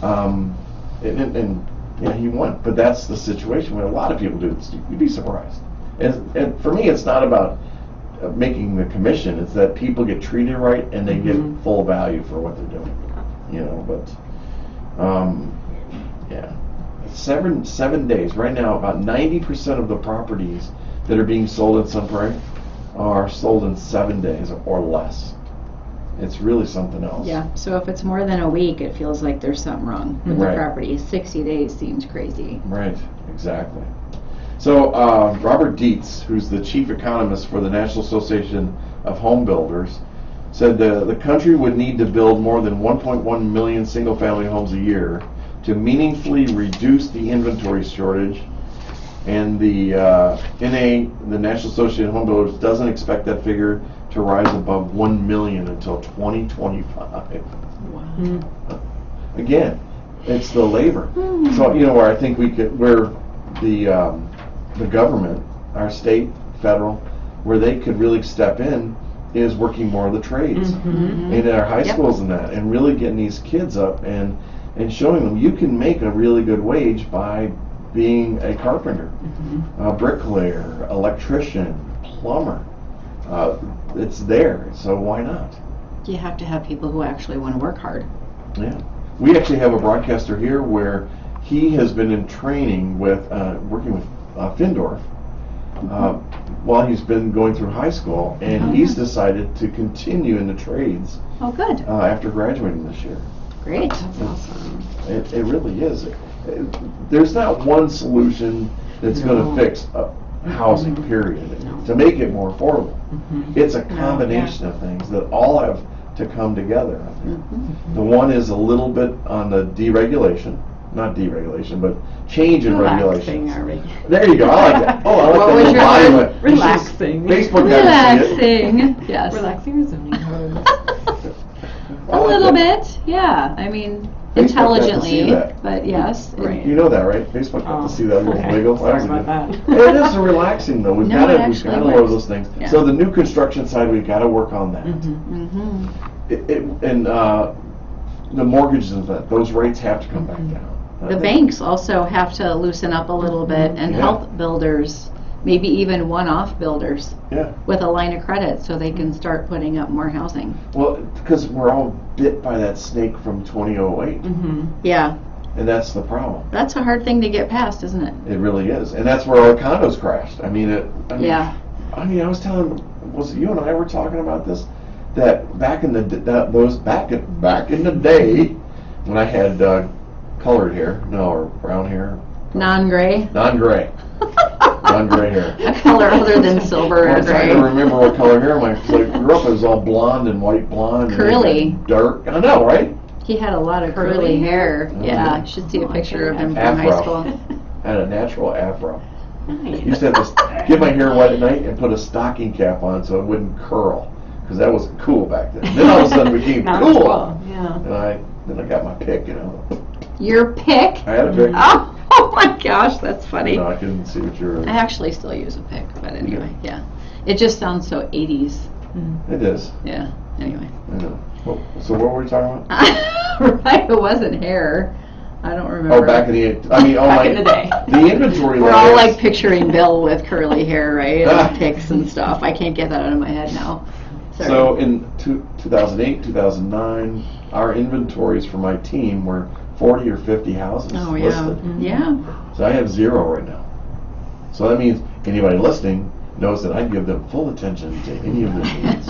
[SPEAKER 3] and yeah, he won. But that's the situation where a lot of people do this. You'd be surprised. And for me, it's not about making the commission. It's that people get treated right and they get full value for what they're doing. You know, but yeah, 7 days right now. About 90% of the properties that are being sold in Sun Prairie are sold in 7 days or less. It's really something else.
[SPEAKER 1] Yeah, so if it's more than a week, it feels like there's something wrong with the property. 60 days seems crazy.
[SPEAKER 3] Right, exactly. So Robert Dietz, who's the chief economist for the National Association of Home Builders, said the country would need to build more than 1.1 million single-family homes a year to meaningfully reduce the inventory shortage. And the the National Association of Home Builders, doesn't expect that figure to rise above 1 million until 2025.
[SPEAKER 1] Wow.
[SPEAKER 3] Again, it's the labor. So where I think where the government, our state, federal, where they could really step in is working more of the trades in our high schools and that, and really getting these kids up and showing them you can make a really good wage by being a carpenter, a bricklayer, electrician, plumber. It's there, so why not?
[SPEAKER 1] You have to have people who actually want to work hard.
[SPEAKER 3] Yeah. We actually have a broadcaster here where he has been in training with, working with Findorf while he's been going through high school, and he's decided to continue in the trades
[SPEAKER 1] Oh, good.
[SPEAKER 3] after graduating this year.
[SPEAKER 1] Great.
[SPEAKER 2] That's awesome.
[SPEAKER 3] It really is. There's not one solution that's going to fix housing, period, to make it more affordable. It's a combination of things that all have to come together, I think. The one is a little bit on the not deregulation, but change in
[SPEAKER 2] Relaxing,
[SPEAKER 3] regulations.
[SPEAKER 2] are we?
[SPEAKER 3] There you go. I like that. Oh, I like
[SPEAKER 1] What
[SPEAKER 3] that
[SPEAKER 1] was
[SPEAKER 3] little
[SPEAKER 1] your
[SPEAKER 3] body
[SPEAKER 1] word?
[SPEAKER 3] of it.
[SPEAKER 2] Relaxing.
[SPEAKER 3] Facebook doesn't see it.
[SPEAKER 1] Relaxing. Yes.
[SPEAKER 2] Relaxing zoning codes.
[SPEAKER 1] A little bit. Yeah. I mean,
[SPEAKER 3] Facebook got to see
[SPEAKER 1] intelligently,
[SPEAKER 3] that.
[SPEAKER 1] but yes.
[SPEAKER 2] Right.
[SPEAKER 3] You know that, right? Facebook got to see that little
[SPEAKER 2] okay.
[SPEAKER 3] wiggle.
[SPEAKER 2] Sorry
[SPEAKER 3] was a
[SPEAKER 2] about
[SPEAKER 3] good-
[SPEAKER 2] that.
[SPEAKER 3] It is relaxing though. We've
[SPEAKER 1] No,
[SPEAKER 3] got
[SPEAKER 1] it
[SPEAKER 3] to
[SPEAKER 1] actually
[SPEAKER 3] lower
[SPEAKER 1] works.
[SPEAKER 3] those things.
[SPEAKER 1] Yeah.
[SPEAKER 3] So the new construction side, we've got to work on that. And the mortgages and that, those rates have to come back down.
[SPEAKER 1] The banks also have to loosen up a little bit and help builders, maybe even one-off builders,
[SPEAKER 3] Yeah.
[SPEAKER 1] with a line of credit so they can start putting up more housing.
[SPEAKER 3] Well, because we're all bit by that snake from 2008,
[SPEAKER 1] Yeah,
[SPEAKER 3] and that's the problem.
[SPEAKER 1] that's a hard thing to get past, isn't it?
[SPEAKER 3] It really is, and that's where our condos crashed. I mean,
[SPEAKER 1] Yeah.
[SPEAKER 3] I was telling, was it you and I were talking about this? That back in the back in the day when I had colored hair, or brown hair,
[SPEAKER 1] Non-gray,
[SPEAKER 3] non-gray hair.
[SPEAKER 1] a color other than silver
[SPEAKER 3] I
[SPEAKER 1] or
[SPEAKER 3] was trying
[SPEAKER 1] gray.
[SPEAKER 3] to remember what color hair my. So I grew up, it was all blonde and white blonde.
[SPEAKER 1] Curly.
[SPEAKER 3] And dark. I know, right?
[SPEAKER 1] He had a lot of curly
[SPEAKER 2] Curly
[SPEAKER 1] hair.
[SPEAKER 3] Oh,
[SPEAKER 1] Yeah,
[SPEAKER 3] yeah.
[SPEAKER 1] you should see a picture of him from
[SPEAKER 3] Afro.
[SPEAKER 1] high school.
[SPEAKER 3] I had a natural afro.
[SPEAKER 2] Nice.
[SPEAKER 3] Used to have to get my hair wet at night and put a stocking cap on so it wouldn't curl, because that wasn't cool back then. Then all of a sudden it became
[SPEAKER 2] Now
[SPEAKER 3] cool.
[SPEAKER 2] it's cool, yeah.
[SPEAKER 3] And then I got my pick,
[SPEAKER 1] Your pick?
[SPEAKER 3] I had a pick.
[SPEAKER 1] Oh my gosh, that's funny.
[SPEAKER 3] No, I couldn't see what you were.
[SPEAKER 1] I actually still use a pick, but anyway, yeah. It just sounds so 80s.
[SPEAKER 3] It is.
[SPEAKER 1] Yeah, anyway.
[SPEAKER 3] I know. So what were we talking about?
[SPEAKER 1] Right, it wasn't hair. I don't remember.
[SPEAKER 3] Oh, back in the
[SPEAKER 2] Back in the day.
[SPEAKER 3] The inventory.
[SPEAKER 1] We're all
[SPEAKER 3] layers.
[SPEAKER 1] like picturing Bill with curly hair, right? And picks and stuff. I can't get that out of my head now. Sorry.
[SPEAKER 3] So in 2008, 2009, our inventories for my team were 40 or 50 houses
[SPEAKER 1] Oh, yeah.
[SPEAKER 3] listed.
[SPEAKER 1] Yeah.
[SPEAKER 3] So I have 0 right now. So that means anybody listening, knows that I give them full attention to any of their needs.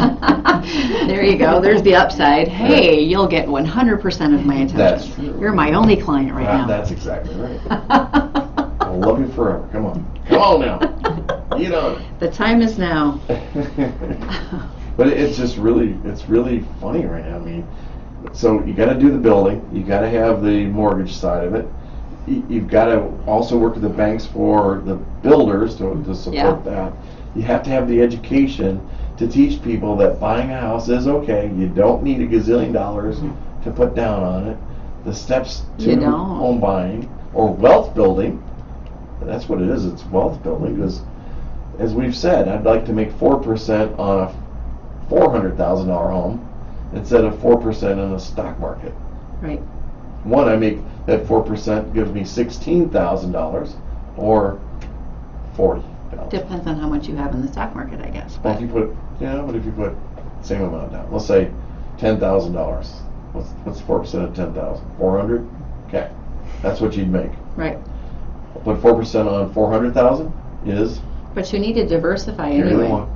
[SPEAKER 1] There you go. There's the upside. Hey, you'll get 100% of my attention.
[SPEAKER 3] That's true.
[SPEAKER 1] You're my only client right now.
[SPEAKER 3] That's exactly right. I'll love you forever. Come on. Come on now. Get on it.
[SPEAKER 1] The time is now.
[SPEAKER 3] But it's just really, it's really funny right now. I mean, so you got to do the building. You got to have the mortgage side of it. You've got to also work with the banks for the builders to support that. You have to have the education to teach people that buying a house is okay. You don't need a gazillion dollars to put down on it. The steps to home buying or wealth building. That's what it is. It's wealth building because, as we've said, I'd like to make 4% on a $400,000 home instead of 4% in the stock market.
[SPEAKER 1] Right.
[SPEAKER 3] One, I make that 4% gives me $16,000 or $40,000.
[SPEAKER 1] Depends on how much you have in the stock market, I guess.
[SPEAKER 3] But if you put, but if you put same amount down, let's say $10,000. What's 4% of 10,000? 400. Okay, that's what you'd make.
[SPEAKER 1] Right.
[SPEAKER 3] Put 4% on 400,000 is.
[SPEAKER 1] But you need to diversify
[SPEAKER 3] Carry
[SPEAKER 1] anyway.
[SPEAKER 3] the one.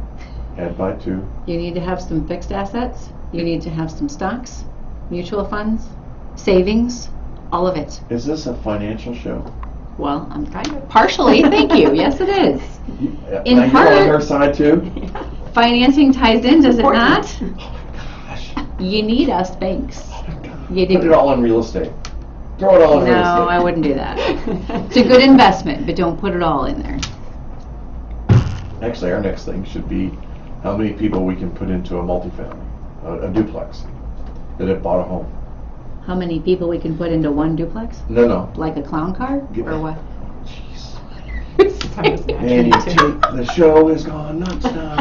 [SPEAKER 3] Add by 2.
[SPEAKER 1] You need to have some fixed assets. You need to have some stocks, mutual funds, savings, all of it.
[SPEAKER 3] Is this a financial show?
[SPEAKER 1] Well, I'm kind of partially. Thank you. Yes, it is. In
[SPEAKER 3] now
[SPEAKER 1] part,
[SPEAKER 3] you're on her side too.
[SPEAKER 1] financing ties in, does it not?
[SPEAKER 3] Oh my gosh.
[SPEAKER 1] You need us banks. You do.
[SPEAKER 3] Put it all in real estate. Throw it all in real estate.
[SPEAKER 1] No, I wouldn't do that. It's a good investment, but don't put it all in there.
[SPEAKER 3] Actually, our next thing should be how many people we can put into a multifamily, a duplex, that have bought a home.
[SPEAKER 1] How many people we can put into one duplex?
[SPEAKER 3] No.
[SPEAKER 1] Like a clown car? Or what?
[SPEAKER 3] Jeez.
[SPEAKER 2] Sometimes
[SPEAKER 3] And you take, the show is gone nuts now.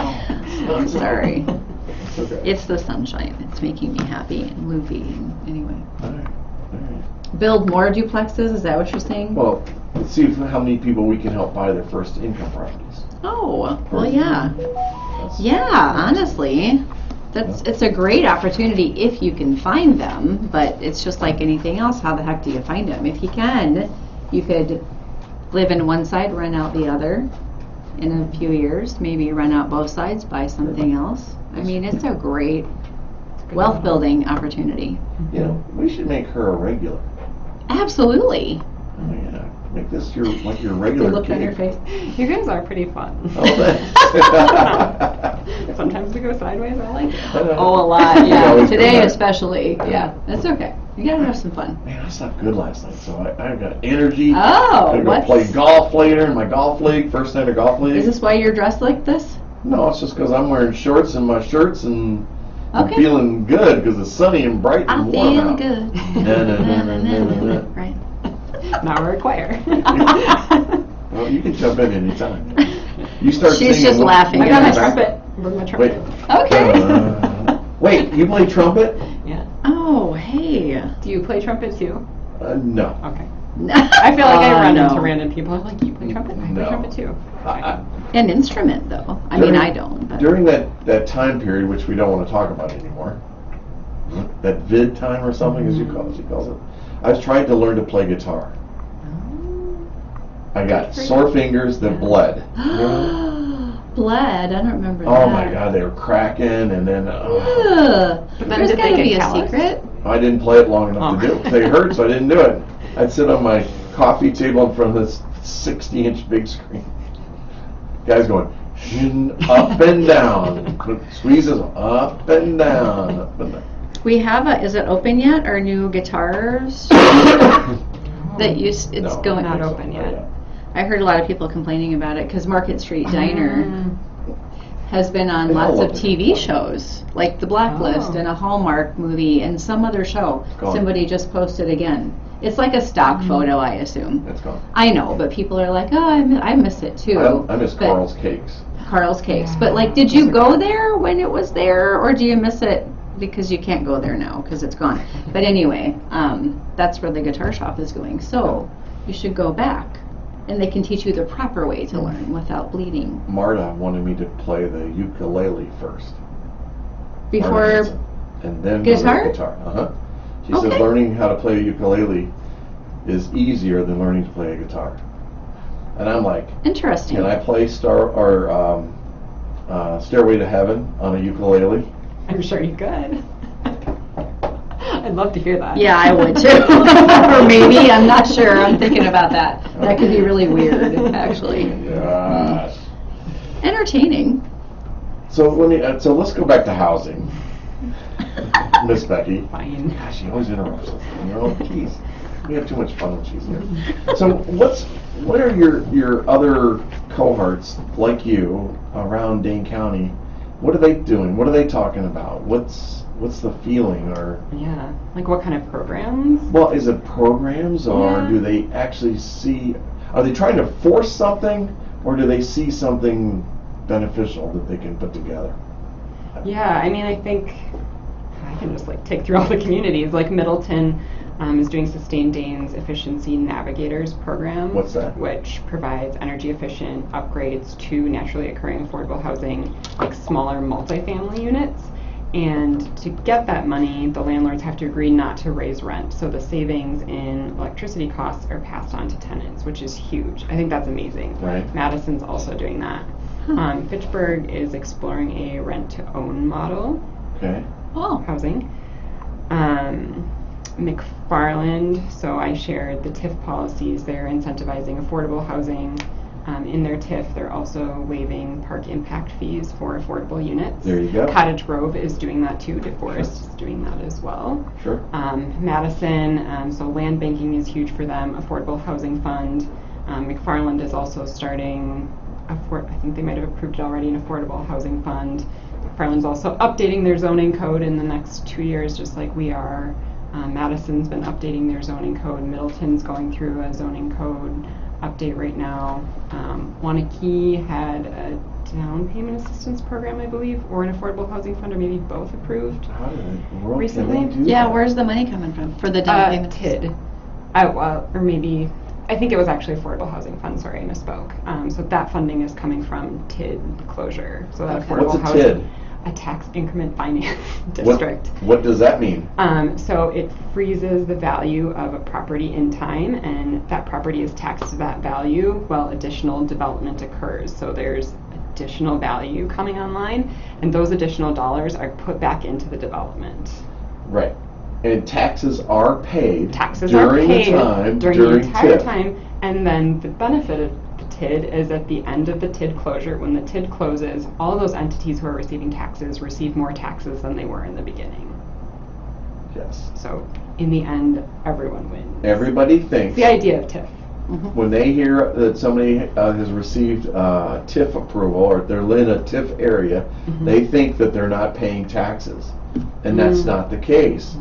[SPEAKER 1] I'm sorry.
[SPEAKER 3] It's okay.
[SPEAKER 1] It's the sunshine. It's making me happy and loopy. And anyway.
[SPEAKER 3] All right.
[SPEAKER 1] Build more duplexes? Is that what you're saying?
[SPEAKER 3] Well, let's see how many people we can help buy their first income properties.
[SPEAKER 1] Oh, well, yeah.
[SPEAKER 3] That's-
[SPEAKER 1] Yeah, honestly. It's a great opportunity if you can find them, but it's just like anything else. How the heck do you find them? If you can, you could live in one side, rent out the other in a few years, maybe rent out both sides, buy something else. I mean, it's a great wealth building opportunity.
[SPEAKER 3] You know, we should make her a regular.
[SPEAKER 1] Absolutely.
[SPEAKER 3] Oh yeah, make this your
[SPEAKER 1] The
[SPEAKER 3] regular
[SPEAKER 1] look on
[SPEAKER 3] gig.
[SPEAKER 1] your face.
[SPEAKER 2] You guys are pretty fun.
[SPEAKER 3] Oh, that.
[SPEAKER 2] Sometimes we go sideways. I like it.
[SPEAKER 1] Oh, a lot,
[SPEAKER 3] You
[SPEAKER 1] yeah.
[SPEAKER 3] always
[SPEAKER 1] Today
[SPEAKER 3] go back.
[SPEAKER 1] especially. Yeah, that's okay. You gotta have some fun.
[SPEAKER 3] Man, I slept good last night, so I got energy.
[SPEAKER 1] Oh,
[SPEAKER 3] I'm gonna go
[SPEAKER 1] what's...
[SPEAKER 3] play golf later in my golf league, first night of golf league.
[SPEAKER 1] Is this why you're dressed like this?
[SPEAKER 3] No, it's just because I'm wearing shorts and my shirts and I'm
[SPEAKER 1] Okay.
[SPEAKER 3] feeling good because it's sunny and bright
[SPEAKER 1] I
[SPEAKER 3] and warm
[SPEAKER 1] feel
[SPEAKER 3] out.
[SPEAKER 1] good.
[SPEAKER 3] Na.
[SPEAKER 1] Right.
[SPEAKER 2] Now we're a choir.
[SPEAKER 3] Well, you can jump in anytime. You start
[SPEAKER 1] She's
[SPEAKER 3] singing.
[SPEAKER 1] just laughing
[SPEAKER 2] I
[SPEAKER 1] at
[SPEAKER 2] got my
[SPEAKER 1] us.
[SPEAKER 2] trumpet. Bring my trumpet.
[SPEAKER 3] Wait.
[SPEAKER 1] Okay.
[SPEAKER 3] Wait, you play trumpet?
[SPEAKER 2] Yeah.
[SPEAKER 1] Oh, hey.
[SPEAKER 2] Do you play trumpet too?
[SPEAKER 3] No.
[SPEAKER 2] Okay. I feel like I run
[SPEAKER 1] no.
[SPEAKER 2] into random people. I'm like, you play trumpet? I play
[SPEAKER 3] No.
[SPEAKER 2] trumpet too.
[SPEAKER 1] An instrument, though. I mean, I don't. But.
[SPEAKER 3] During that time period, which we don't want to talk about anymore, that vid time or something, as she calls it, I was trying to learn to play guitar. I got
[SPEAKER 2] Good for
[SPEAKER 3] sore
[SPEAKER 2] you.
[SPEAKER 3] fingers that bled.
[SPEAKER 1] Bled? I don't remember that.
[SPEAKER 3] Oh my God, they were cracking, and then
[SPEAKER 1] Ugh.
[SPEAKER 2] But then
[SPEAKER 1] There's
[SPEAKER 2] did they
[SPEAKER 1] gotta
[SPEAKER 2] get
[SPEAKER 1] be a
[SPEAKER 2] calloused?
[SPEAKER 1] secret.
[SPEAKER 3] I didn't play it long enough to do it. They hurt, so I didn't do it. I'd sit on my coffee table in front of this 60-inch big screen. Guys going up and down, squeezes up and down, up and down.
[SPEAKER 1] We have is it open yet? Our new guitars that it's
[SPEAKER 3] No,
[SPEAKER 1] going.
[SPEAKER 2] Not open yet.
[SPEAKER 1] I heard a lot of people complaining about it because Market Street Diner has been on
[SPEAKER 3] They all
[SPEAKER 1] lots of
[SPEAKER 3] love it.
[SPEAKER 1] TV shows, like The Blacklist
[SPEAKER 2] Oh.
[SPEAKER 1] and a Hallmark movie and some other show.
[SPEAKER 3] Gone.
[SPEAKER 1] Somebody just posted again. It's like a stock photo, I assume.
[SPEAKER 3] It's gone.
[SPEAKER 1] I know, but people are like, oh, I miss it too.
[SPEAKER 3] I miss
[SPEAKER 1] But-
[SPEAKER 3] Carl's Cakes.
[SPEAKER 1] Carl's Cakes. But like, did you go there when it was there, or do you miss it because you can't go there now because it's gone? But anyway, that's where the guitar shop is going. So you should go back, and they can teach you the proper way to learn without bleeding.
[SPEAKER 3] Marta wanted me to play the ukulele first. Marta
[SPEAKER 1] Before,
[SPEAKER 3] Hanson. And then go to the
[SPEAKER 1] Guitar?
[SPEAKER 3] guitar. Uh-huh. She
[SPEAKER 1] Okay.
[SPEAKER 3] said learning how to play a ukulele is easier than learning to play a guitar. And I'm like,
[SPEAKER 1] interesting.
[SPEAKER 3] can I play Stairway to Heaven on a ukulele?
[SPEAKER 2] I'm sure you could. I'd love to hear that.
[SPEAKER 1] Yeah, I would too. Or maybe, I'm not sure. I'm thinking about that. That could be really weird, actually.
[SPEAKER 3] Gosh.
[SPEAKER 1] Entertaining.
[SPEAKER 3] So let's go back to housing. Miss Becky.
[SPEAKER 2] Fine.
[SPEAKER 3] Gosh, she always interrupts us. You know, geez, we have too much fun when she's here. So what are your other cohorts like you around Dane County? What are they doing? What are they talking about? What's the feeling? Or
[SPEAKER 2] Yeah, like what kind of programs?
[SPEAKER 3] well, is it programs, or
[SPEAKER 2] Yeah.
[SPEAKER 3] do they actually see? Are they trying to force something, or do they see something beneficial that they can put together?
[SPEAKER 2] Yeah, I mean, I think I can just like take through all the communities. Like Middleton is doing Sustain Dane's Efficiency Navigators program.
[SPEAKER 3] What's that?
[SPEAKER 2] Which provides energy efficient upgrades to naturally occurring affordable housing, like smaller multifamily units. And to get that money, the landlords have to agree not to raise rent. So the savings in electricity costs are passed on to tenants, which is huge. I think that's amazing.
[SPEAKER 3] Right.
[SPEAKER 2] Madison's also doing that. Fitchburg is exploring a rent-to-own model
[SPEAKER 3] Okay.
[SPEAKER 1] Oh.
[SPEAKER 2] housing. McFarland, so I shared the TIF policies. They're incentivizing affordable housing. In their TIF, they're also waiving park impact fees for affordable units.
[SPEAKER 3] There you go.
[SPEAKER 2] Cottage Grove is doing that too. DeForest is doing that as well.
[SPEAKER 3] Sure.
[SPEAKER 2] Madison, so land banking is huge for them. Affordable Housing Fund. McFarland is also starting, I think they might have approved it already, an Affordable Housing Fund. McFarland's also updating their zoning code in the next 2 years, just like we are. Madison's been updating their zoning code. Middleton's going through a zoning code update right now. Wanakee had a down payment assistance program, I believe, or an affordable housing fund, or maybe both approved.
[SPEAKER 3] How did the world
[SPEAKER 2] Recently?
[SPEAKER 3] can they do
[SPEAKER 1] Yeah,
[SPEAKER 3] that?
[SPEAKER 1] where's the money coming from for the down payment?
[SPEAKER 2] TID. Or maybe, I think it was actually Affordable Housing Fund, sorry, I misspoke. So that funding is coming from TID closure. So that
[SPEAKER 1] Okay.
[SPEAKER 2] affordable
[SPEAKER 3] What's a
[SPEAKER 2] housing.
[SPEAKER 3] TID?
[SPEAKER 2] A tax increment finance district.
[SPEAKER 3] What does that mean?
[SPEAKER 2] So it freezes the value of a property in time, and that property is taxed to that value while additional development occurs. So there's additional value coming online, and those additional dollars are put back into the development.
[SPEAKER 3] Right. And taxes are paid
[SPEAKER 2] Taxes
[SPEAKER 3] during
[SPEAKER 2] are paid
[SPEAKER 3] the time
[SPEAKER 2] during the entire
[SPEAKER 3] TIF.
[SPEAKER 2] time, and then the benefit of the TID is at the end of the TID closure, when the TID closes, all those entities who are receiving taxes receive more taxes than they were in the beginning.
[SPEAKER 3] Yes.
[SPEAKER 2] So in the end, everyone wins.
[SPEAKER 3] Everybody thinks
[SPEAKER 2] It's the idea of TIF.
[SPEAKER 3] when they hear that somebody has received TIF approval, or they're in a TIF area, they think that they're not paying taxes, and that's not the case.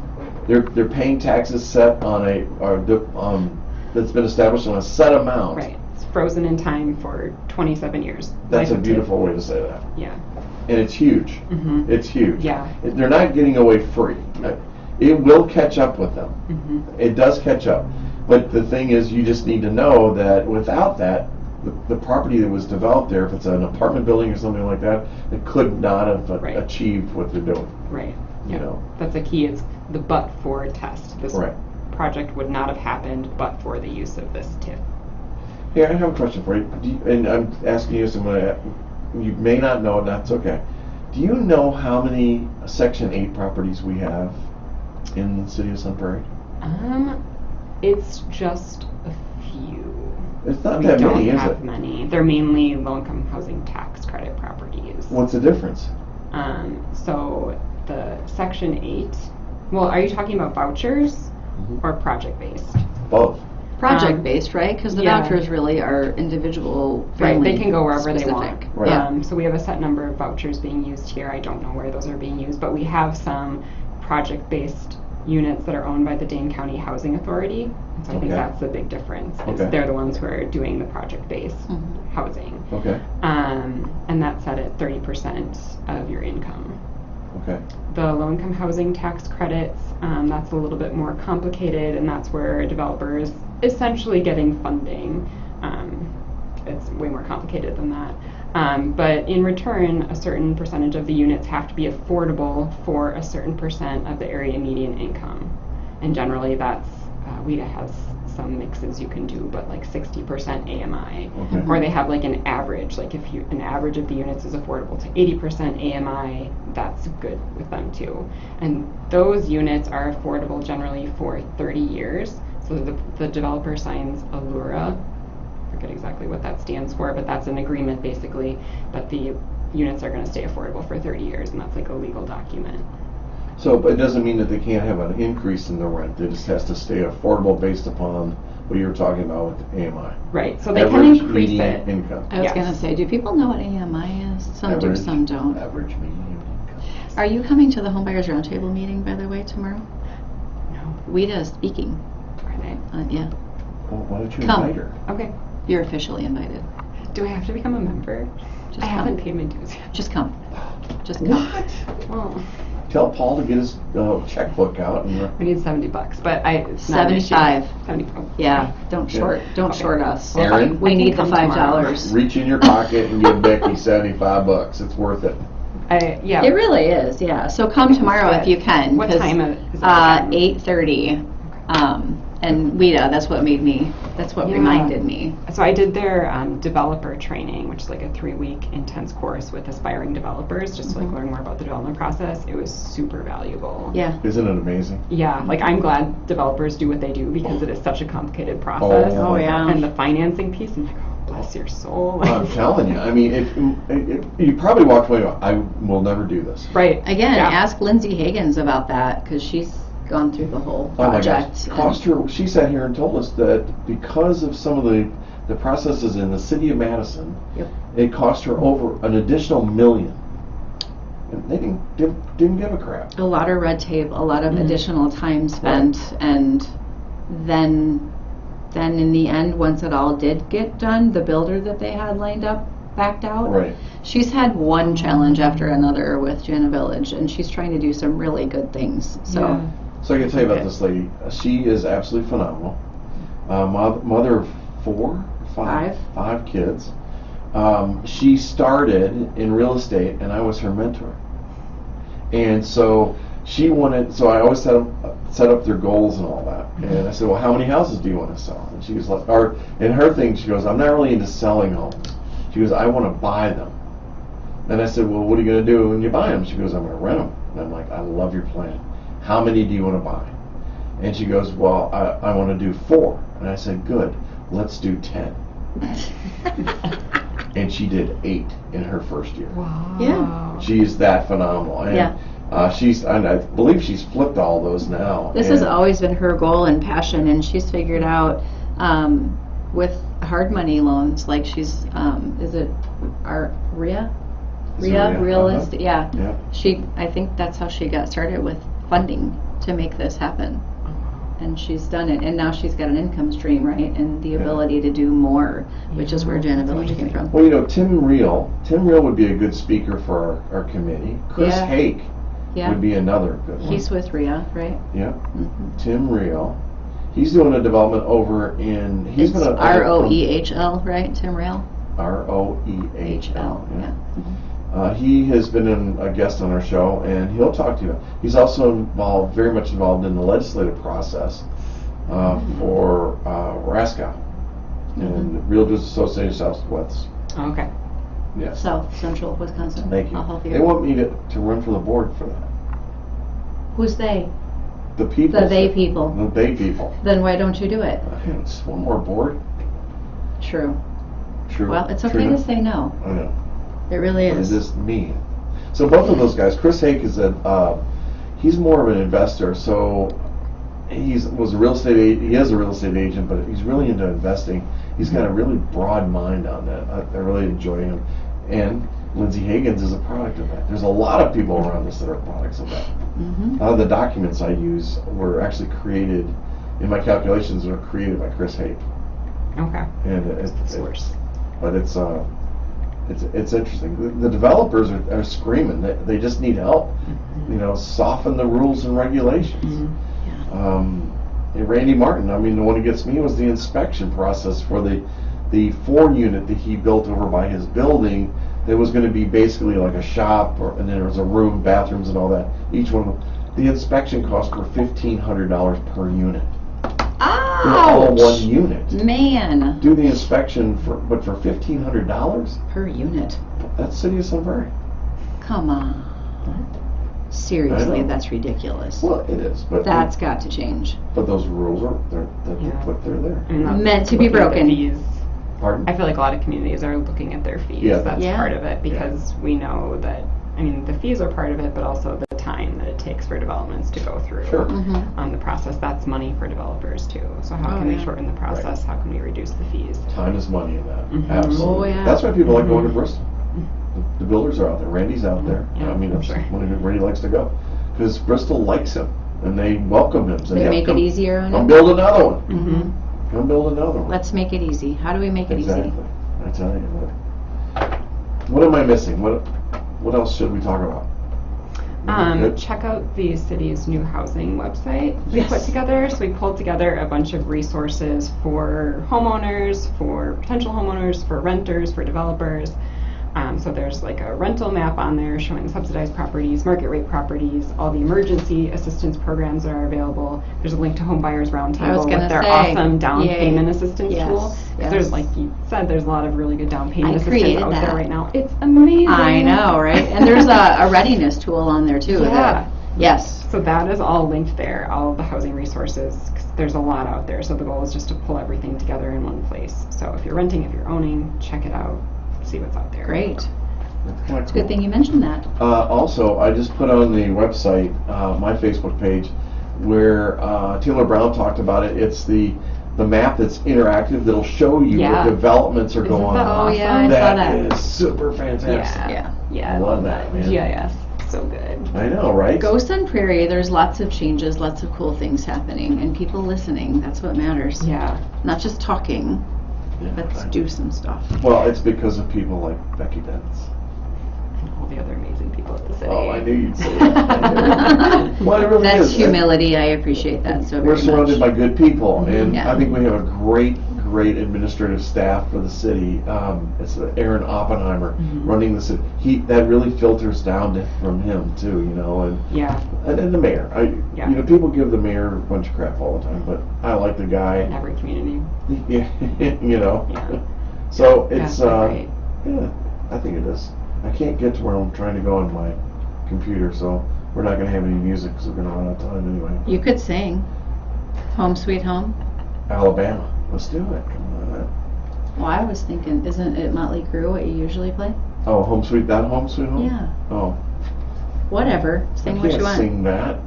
[SPEAKER 3] They're paying taxes set on that's been established on a set amount.
[SPEAKER 2] Right. It's frozen in time for 27 years.
[SPEAKER 3] That's
[SPEAKER 2] Life
[SPEAKER 3] a
[SPEAKER 2] of
[SPEAKER 3] beautiful way to say that.
[SPEAKER 2] TIF. Yeah.
[SPEAKER 3] And it's huge.
[SPEAKER 2] Mhm.
[SPEAKER 3] It's huge.
[SPEAKER 2] Yeah.
[SPEAKER 3] They're not getting away free. It will catch up with them. It does catch up. But the thing is, you just need to know that without that, the property that was developed there, if it's an apartment building or something like that, it could not have
[SPEAKER 2] Right.
[SPEAKER 3] achieved what they're doing.
[SPEAKER 2] Right.
[SPEAKER 3] You know.
[SPEAKER 2] That's a key, is the but-for test. This
[SPEAKER 3] Right.
[SPEAKER 2] project would not have happened but for the use of this TIF.
[SPEAKER 3] Here, I have a question for you. And I'm asking you something you may not know, and that's okay. Do you know how many Section 8 properties we have in the City of Sun Prairie?
[SPEAKER 2] It's just a few.
[SPEAKER 3] It's not
[SPEAKER 2] We
[SPEAKER 3] that
[SPEAKER 2] don't
[SPEAKER 3] many, is
[SPEAKER 2] have
[SPEAKER 3] it?
[SPEAKER 2] many. They're mainly low-income housing tax credit properties.
[SPEAKER 3] What's the difference?
[SPEAKER 2] So the Section 8, well, are you talking about vouchers or project-based?
[SPEAKER 3] Both.
[SPEAKER 1] Project-based, right? Because the
[SPEAKER 2] yeah.
[SPEAKER 1] vouchers really are individual,
[SPEAKER 2] Right,
[SPEAKER 1] family
[SPEAKER 2] they can go wherever
[SPEAKER 1] specific.
[SPEAKER 2] they want.
[SPEAKER 3] Right.
[SPEAKER 1] Yeah.
[SPEAKER 2] So we have a set number of vouchers being used here. I don't know where those are being used, but we have some project-based units that are owned by the Dane County Housing Authority. So I think
[SPEAKER 3] Okay.
[SPEAKER 2] that's the big difference. Is
[SPEAKER 3] Okay.
[SPEAKER 2] they're the ones who are doing the project-based housing.
[SPEAKER 3] Okay.
[SPEAKER 2] And that's set at 30% of your income.
[SPEAKER 3] Okay.
[SPEAKER 2] The low-income housing tax credits, that's a little bit more complicated, and that's where a developer is essentially getting funding. It's way more complicated than that. But in return, a certain percentage of the units have to be affordable for a certain percent of the area median income. And generally that's, WIDA has some mixes you can do, but like 60% AMI.
[SPEAKER 3] Okay.
[SPEAKER 2] Or they have like an average, like if an average of the units is affordable to 80% AMI, that's good with them too. And those units are affordable generally for 30 years. So the developer signs a LURA, I forget exactly what that stands for, but that's an agreement basically that the units are going to stay affordable for 30 years, and that's like a legal document.
[SPEAKER 3] So, but it doesn't mean that they can't have an increase in the rent. It just has to stay affordable based upon what you were talking about with AMI.
[SPEAKER 2] Right, so they can
[SPEAKER 3] Average
[SPEAKER 2] increase
[SPEAKER 3] median
[SPEAKER 2] it.
[SPEAKER 3] income.
[SPEAKER 1] I was
[SPEAKER 2] Yes.
[SPEAKER 1] going to say, do people know what AMI is? Some do,
[SPEAKER 3] Average-
[SPEAKER 1] some don't.
[SPEAKER 3] Average median income.
[SPEAKER 1] Are you coming to the Homebuyers Roundtable meeting, by the way, tomorrow?
[SPEAKER 2] No,
[SPEAKER 1] WIDA is speaking.
[SPEAKER 2] are they?
[SPEAKER 1] Yeah,
[SPEAKER 3] Well, why don't you
[SPEAKER 1] Come.
[SPEAKER 3] invite her?
[SPEAKER 2] Okay.
[SPEAKER 1] you're officially invited.
[SPEAKER 2] Do I have to become a member?
[SPEAKER 1] Just
[SPEAKER 2] I haven't
[SPEAKER 1] come.
[SPEAKER 2] paid my dues yet.
[SPEAKER 1] Just come. Just come.
[SPEAKER 3] What?
[SPEAKER 2] Well,
[SPEAKER 3] Tell Paul to get his checkbook out and.
[SPEAKER 2] I need $70, but it's not an issue.
[SPEAKER 1] 75.
[SPEAKER 2] 75.
[SPEAKER 1] Yeah, don't
[SPEAKER 3] Okay.
[SPEAKER 1] don't
[SPEAKER 2] Okay.
[SPEAKER 1] short us.
[SPEAKER 3] Aaron?
[SPEAKER 1] We
[SPEAKER 2] I can
[SPEAKER 1] need the
[SPEAKER 2] come tomorrow.
[SPEAKER 1] $5.
[SPEAKER 3] Reach in your pocket and give Becky $75. It's worth it.
[SPEAKER 2] Yeah.
[SPEAKER 1] It really is, yeah. So come
[SPEAKER 2] Okay,
[SPEAKER 1] tomorrow
[SPEAKER 2] let's
[SPEAKER 1] if
[SPEAKER 2] do
[SPEAKER 1] you
[SPEAKER 2] it.
[SPEAKER 1] can.
[SPEAKER 2] What
[SPEAKER 1] 'cause,
[SPEAKER 2] time is that?
[SPEAKER 1] 8:30. And WIDA, that's what
[SPEAKER 2] Yeah.
[SPEAKER 1] reminded me.
[SPEAKER 2] So I did their developer training, which is like a 3-week intense course with aspiring developers, just to like learn more about the development process. It was super valuable.
[SPEAKER 1] Yeah.
[SPEAKER 3] Isn't it amazing?
[SPEAKER 2] Yeah, like I'm glad developers do what they do because it is such a complicated process.
[SPEAKER 1] Oh, yeah.
[SPEAKER 2] And the financing piece, I'm like, oh, bless your soul.
[SPEAKER 3] I'm telling you. I mean, if you probably walked away, I will never do this.
[SPEAKER 2] Right.
[SPEAKER 1] Again,
[SPEAKER 2] Yeah.
[SPEAKER 1] ask Lindsay Higgins about that because she's gone through the whole
[SPEAKER 3] Oh my
[SPEAKER 1] project.
[SPEAKER 3] gosh.
[SPEAKER 1] and-
[SPEAKER 3] Cost her. She sat here and told us that because of some of the processes in the city of Madison,
[SPEAKER 1] Yep.
[SPEAKER 3] it cost her over an additional $1 million. And they didn't give a crap.
[SPEAKER 1] A lot of red tape, a lot of additional time spent, and then in the end, once it all did get done, the builder that they had lined up backed out.
[SPEAKER 3] Right.
[SPEAKER 1] She's had one challenge after another with Jana Village, and she's trying to do some really good things. So,
[SPEAKER 2] Yeah.
[SPEAKER 3] So I can tell you about
[SPEAKER 1] Okay.
[SPEAKER 3] this lady. She is absolutely phenomenal. Mother of 5 kids. She started in real estate, and I was her mentor. And so she wanted. So I always set up their goals and all that. And I said, "Well, how many houses do you want to sell?" And she was like, and her thing, she goes, "I'm not really into selling homes." She goes, "I want to buy them." And I said, "Well, what are you going to do when you buy them?" She goes, "I'm going to rent them." And I'm like, "I love your plan. How many do you want to buy?" And she goes, "Well, I want to do 4. And I said, "Good, let's do 10. And she did 8 in her first year.
[SPEAKER 2] Wow.
[SPEAKER 1] Yeah.
[SPEAKER 3] She's that phenomenal. And
[SPEAKER 1] Yeah.
[SPEAKER 3] And I believe she's flipped all those now.
[SPEAKER 1] this has always been her goal and passion, and she's figured out with hard money loans, like she's, is it RIA?
[SPEAKER 3] Is it
[SPEAKER 1] RIA,
[SPEAKER 3] RIA?
[SPEAKER 1] real
[SPEAKER 3] Uh-huh.
[SPEAKER 1] estate, yeah.
[SPEAKER 3] Yeah.
[SPEAKER 1] I think that's how she got started with funding to make this happen. And she's done it, and now she's got an income stream, right, and the
[SPEAKER 3] Yeah.
[SPEAKER 1] ability to do more, which is where Jana
[SPEAKER 2] That's
[SPEAKER 1] Village came
[SPEAKER 2] amazing.
[SPEAKER 1] from.
[SPEAKER 3] Well, you know, Tim Reel would be a good speaker for our committee. Chris
[SPEAKER 1] Yeah.
[SPEAKER 3] Hake
[SPEAKER 1] Yeah,
[SPEAKER 3] would be another good one.
[SPEAKER 1] he's with RIA, right?
[SPEAKER 3] Yeah.
[SPEAKER 1] Mhm.
[SPEAKER 3] Tim Reel. He's doing a development over in. He's
[SPEAKER 1] It's
[SPEAKER 3] been a
[SPEAKER 1] ROEHL, right, Tim Rail?
[SPEAKER 3] ROEHL.
[SPEAKER 1] Yeah.
[SPEAKER 3] He has been a guest on our show, and he'll talk to you. He's also very much involved in the legislative process for Raskow and Realtors Association of Southwest.
[SPEAKER 2] Okay.
[SPEAKER 3] Yes.
[SPEAKER 1] South Central Wisconsin.
[SPEAKER 3] Thank you.
[SPEAKER 1] I'll help
[SPEAKER 3] They
[SPEAKER 1] you.
[SPEAKER 3] want me to run for the board for that.
[SPEAKER 1] Who's they?
[SPEAKER 3] The people.
[SPEAKER 1] The they people.
[SPEAKER 3] The they people.
[SPEAKER 1] Then why don't you do it?
[SPEAKER 3] It's one more board.
[SPEAKER 1] True.
[SPEAKER 3] True.
[SPEAKER 1] Well, it's
[SPEAKER 3] True
[SPEAKER 1] okay to
[SPEAKER 3] enough.
[SPEAKER 1] say no.
[SPEAKER 3] I know.
[SPEAKER 1] It really
[SPEAKER 3] But
[SPEAKER 1] is.
[SPEAKER 3] it is mean. So both of those guys, Chris Hake is he's more of an investor. So he is a real estate agent, but he's really into investing. He's got a really broad mind on that. I really enjoy him. And Lindsay Higgins is a product of that. There's a lot of people around us that are products of that.
[SPEAKER 1] Mm-hmm.
[SPEAKER 3] The documents I use were actually created, in my calculations, were created by Chris Hake.
[SPEAKER 2] Okay.
[SPEAKER 3] And
[SPEAKER 2] The source.
[SPEAKER 3] but it's interesting. The developers are screaming. They just need help. You know, soften the rules and regulations. And Randy Martin, I mean, the one who gets me was the inspection process for the 4 unit that he built over by his building. That was going to be basically like a shop, and then there was a room, bathrooms, and all that. Each one of them. The inspection costs were $1,500 per unit.
[SPEAKER 1] Ah!
[SPEAKER 3] They're all
[SPEAKER 1] Ouch.
[SPEAKER 3] one unit.
[SPEAKER 1] Man,
[SPEAKER 3] Do the inspection for $1,500?
[SPEAKER 1] per unit.
[SPEAKER 3] That's City of Sun Prairie.
[SPEAKER 1] Come on. Seriously,
[SPEAKER 3] I know.
[SPEAKER 1] that's ridiculous.
[SPEAKER 3] Well, it is, but
[SPEAKER 1] That's got to change.
[SPEAKER 3] but those rules are they're
[SPEAKER 2] Yeah.
[SPEAKER 3] there.
[SPEAKER 2] I mean, that's
[SPEAKER 1] Meant to be
[SPEAKER 2] looking at the
[SPEAKER 1] broken.
[SPEAKER 2] fees.
[SPEAKER 3] Pardon?
[SPEAKER 2] I feel like a lot of communities are looking at their fees.
[SPEAKER 3] Yeah.
[SPEAKER 2] That's
[SPEAKER 1] Yeah.
[SPEAKER 2] part of it because we know that, I mean, the fees are part of it, but also the time that it takes for developments to go through
[SPEAKER 3] Sure.
[SPEAKER 2] the process. That's money for developers too. So how
[SPEAKER 1] Oh,
[SPEAKER 2] can we
[SPEAKER 1] yeah.
[SPEAKER 2] shorten the process? How can we reduce the fees?
[SPEAKER 3] Time is money in that.
[SPEAKER 2] Mhm.
[SPEAKER 3] Absolutely.
[SPEAKER 1] Oh, yeah.
[SPEAKER 3] That's why people like going to
[SPEAKER 2] Mhm.
[SPEAKER 3] Bristol. The builders are out there. Randy's out there.
[SPEAKER 2] Yeah,
[SPEAKER 3] I mean, that's
[SPEAKER 2] sure.
[SPEAKER 3] when Randy likes to go because Bristol likes him and they welcome him. So
[SPEAKER 1] They
[SPEAKER 3] yeah,
[SPEAKER 1] make it
[SPEAKER 3] come-
[SPEAKER 1] easier on
[SPEAKER 3] Come
[SPEAKER 1] him.
[SPEAKER 3] build another one.
[SPEAKER 2] Mm-hmm.
[SPEAKER 3] Come build another one.
[SPEAKER 1] Let's make it easy. How do we make it
[SPEAKER 3] Exactly.
[SPEAKER 1] easy?
[SPEAKER 3] I tell you what am I missing? What else should we talk about? Good?
[SPEAKER 2] Check out the city's new housing website we
[SPEAKER 3] Yes.
[SPEAKER 2] put together. So we pulled together a bunch of resources for homeowners, for potential homeowners, for renters, for developers. So there's like a rental map on there showing subsidized properties, market rate properties, all the emergency assistance programs that are available. There's a link to Home Buyers
[SPEAKER 1] I was
[SPEAKER 2] Roundtable
[SPEAKER 1] gonna
[SPEAKER 2] with their
[SPEAKER 1] say,
[SPEAKER 2] awesome down
[SPEAKER 1] yay.
[SPEAKER 2] payment assistance
[SPEAKER 1] Yes,
[SPEAKER 2] tool. 'Cause
[SPEAKER 1] yes.
[SPEAKER 2] There's, like you said, there's a lot of really good down payment
[SPEAKER 1] I
[SPEAKER 2] assistance
[SPEAKER 1] created
[SPEAKER 2] out
[SPEAKER 1] that.
[SPEAKER 2] there right now. It's amazing.
[SPEAKER 1] I know, right? And there's a readiness tool on there too.
[SPEAKER 2] Yeah.
[SPEAKER 1] that- Yes.
[SPEAKER 2] So that is all linked there, all of the housing resources, 'cause there's a lot out there. So the goal is just to pull everything together in one place. So if you're renting, if you're owning, check it out, see what's out there.
[SPEAKER 1] Great.
[SPEAKER 3] That's kind of
[SPEAKER 1] It's a good thing you mentioned that.
[SPEAKER 3] Also, I just put on the website, my Facebook page, where Taylor Brown talked about it. It's the map that's interactive that'll show you
[SPEAKER 2] Yeah.
[SPEAKER 3] what developments are
[SPEAKER 2] Isn't
[SPEAKER 3] going
[SPEAKER 2] that
[SPEAKER 3] on.
[SPEAKER 1] Oh, yeah, I saw
[SPEAKER 3] That
[SPEAKER 1] that.
[SPEAKER 3] is super fantastic.
[SPEAKER 1] Yeah.
[SPEAKER 2] Yeah, I
[SPEAKER 3] Love
[SPEAKER 2] love
[SPEAKER 3] that,
[SPEAKER 2] that.
[SPEAKER 3] man.
[SPEAKER 2] GIS, so good.
[SPEAKER 3] I know, right?
[SPEAKER 1] Go Sun Prairie. There's lots of changes, lots of cool things happening, and people listening. That's what matters.
[SPEAKER 2] Yeah.
[SPEAKER 1] Not just talking.
[SPEAKER 3] Yeah,
[SPEAKER 1] Let's
[SPEAKER 3] I-
[SPEAKER 1] do some stuff.
[SPEAKER 3] Well, it's because of people like Becky Binz.
[SPEAKER 2] And all the other amazing people at the city.
[SPEAKER 3] Oh, I knew you'd say that. Well, it really
[SPEAKER 1] That's
[SPEAKER 3] is.
[SPEAKER 1] humility. I appreciate that so very
[SPEAKER 3] We're
[SPEAKER 1] much.
[SPEAKER 3] surrounded by good people, and
[SPEAKER 1] Yeah.
[SPEAKER 3] I think we have a great administrative staff for the city. It's Aaron Oppenheimer running the city. That really filters down from him too, you know,
[SPEAKER 2] Yeah,
[SPEAKER 3] and the mayor.
[SPEAKER 2] Yeah.
[SPEAKER 3] You know, people give the mayor a bunch of crap all the time, but I like the guy.
[SPEAKER 2] in every community.
[SPEAKER 3] Yeah, you know.
[SPEAKER 2] Yeah.
[SPEAKER 3] So
[SPEAKER 2] Yeah,
[SPEAKER 3] it's
[SPEAKER 2] they're great.
[SPEAKER 3] yeah, I think it is. I can't get to where I'm trying to go on my computer, so we're not going to have any music because we're going to run out of time anyway.
[SPEAKER 1] You could sing Home Sweet Home.
[SPEAKER 3] Alabama, let's do it. Come on.
[SPEAKER 1] Well, I was thinking, isn't it Motley Crue what you usually play?
[SPEAKER 3] Oh, Home Sweet Home?
[SPEAKER 1] Yeah.
[SPEAKER 3] Oh,
[SPEAKER 1] Whatever.
[SPEAKER 3] I
[SPEAKER 1] Sing what
[SPEAKER 3] can't
[SPEAKER 1] you want.
[SPEAKER 3] sing that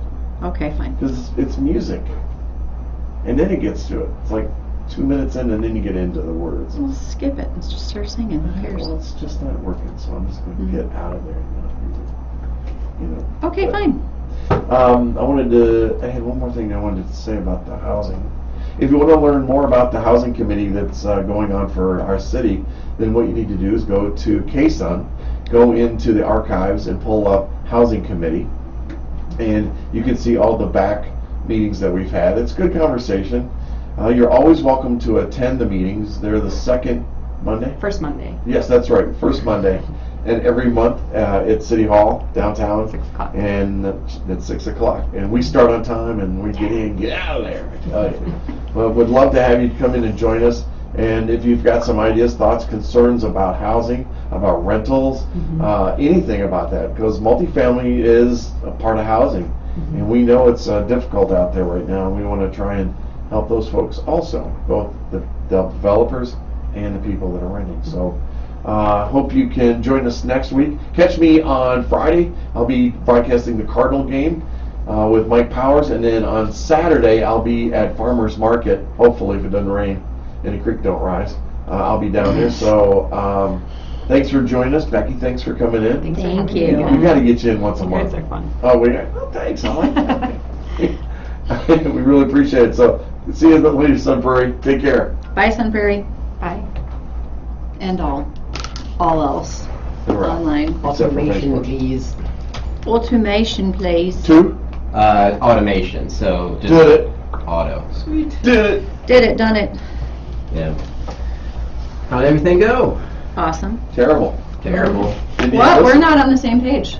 [SPEAKER 1] Okay, fine.
[SPEAKER 3] because it's music, and then it gets to it. It's like 2 minutes in, and then you get into the words.
[SPEAKER 1] Well, skip it and just start singing. Who cares?
[SPEAKER 3] Well, it's just not working, so I'm just going to get out of there. You know.
[SPEAKER 1] Okay,
[SPEAKER 3] But,
[SPEAKER 1] fine.
[SPEAKER 3] I had one more thing I wanted to say about the housing. If you want to learn more about the housing committee that's going on for our city, then what you need to do is go to KSUN, go into the archives and pull up housing committee, and you can see all the back meetings that we've had. It's good conversation. You're always welcome to attend the meetings. They're the second Monday?
[SPEAKER 2] First Monday,
[SPEAKER 3] Yes, that's right, first Monday. And every month at City Hall, downtown.
[SPEAKER 2] 6 o'clock.
[SPEAKER 3] And at 6 o'clock. And we start on time and we get in, get out of there, I tell you. Well, would love to have you come in and join us. And if you've got some ideas, thoughts, concerns about housing, about rentals, anything about that, because multifamily is a part of housing. And we know it's difficult out there right now. And we want to try and help those folks also, both the developers and the people that are renting. So hope you can join us next week. Catch me on Friday. I'll be broadcasting the Cardinal game with Mike Powers, and then on Saturday I'll be at Farmers Market, hopefully if it doesn't rain and the creek don't rise. I'll be down there. So thanks for joining us. Becky, thanks for coming in.
[SPEAKER 2] Thanks for
[SPEAKER 1] Thank
[SPEAKER 2] having me
[SPEAKER 1] you.
[SPEAKER 2] again.
[SPEAKER 3] We got to get you in once a
[SPEAKER 2] You
[SPEAKER 3] month.
[SPEAKER 2] guys are fun.
[SPEAKER 3] Oh, thanks. I like that. We really appreciate it. So see you at the City of Sun Prairie. Take care.
[SPEAKER 1] Bye, Sun Prairie.
[SPEAKER 2] Bye.
[SPEAKER 1] And all else.
[SPEAKER 3] And we're out.
[SPEAKER 1] Online.
[SPEAKER 3] Except for
[SPEAKER 4] Automation,
[SPEAKER 3] Facebook.
[SPEAKER 4] please.
[SPEAKER 1] Automation, please.
[SPEAKER 3] 2.
[SPEAKER 4] Automation. So just
[SPEAKER 3] Did it.
[SPEAKER 4] auto. Sweet.
[SPEAKER 3] Did it.
[SPEAKER 1] Did it, done it.
[SPEAKER 4] Yeah. How'd everything go?
[SPEAKER 1] Awesome.
[SPEAKER 3] Terrible.
[SPEAKER 4] Terrible.
[SPEAKER 3] Did you
[SPEAKER 1] What?
[SPEAKER 3] listen?
[SPEAKER 1] We're not on the same page.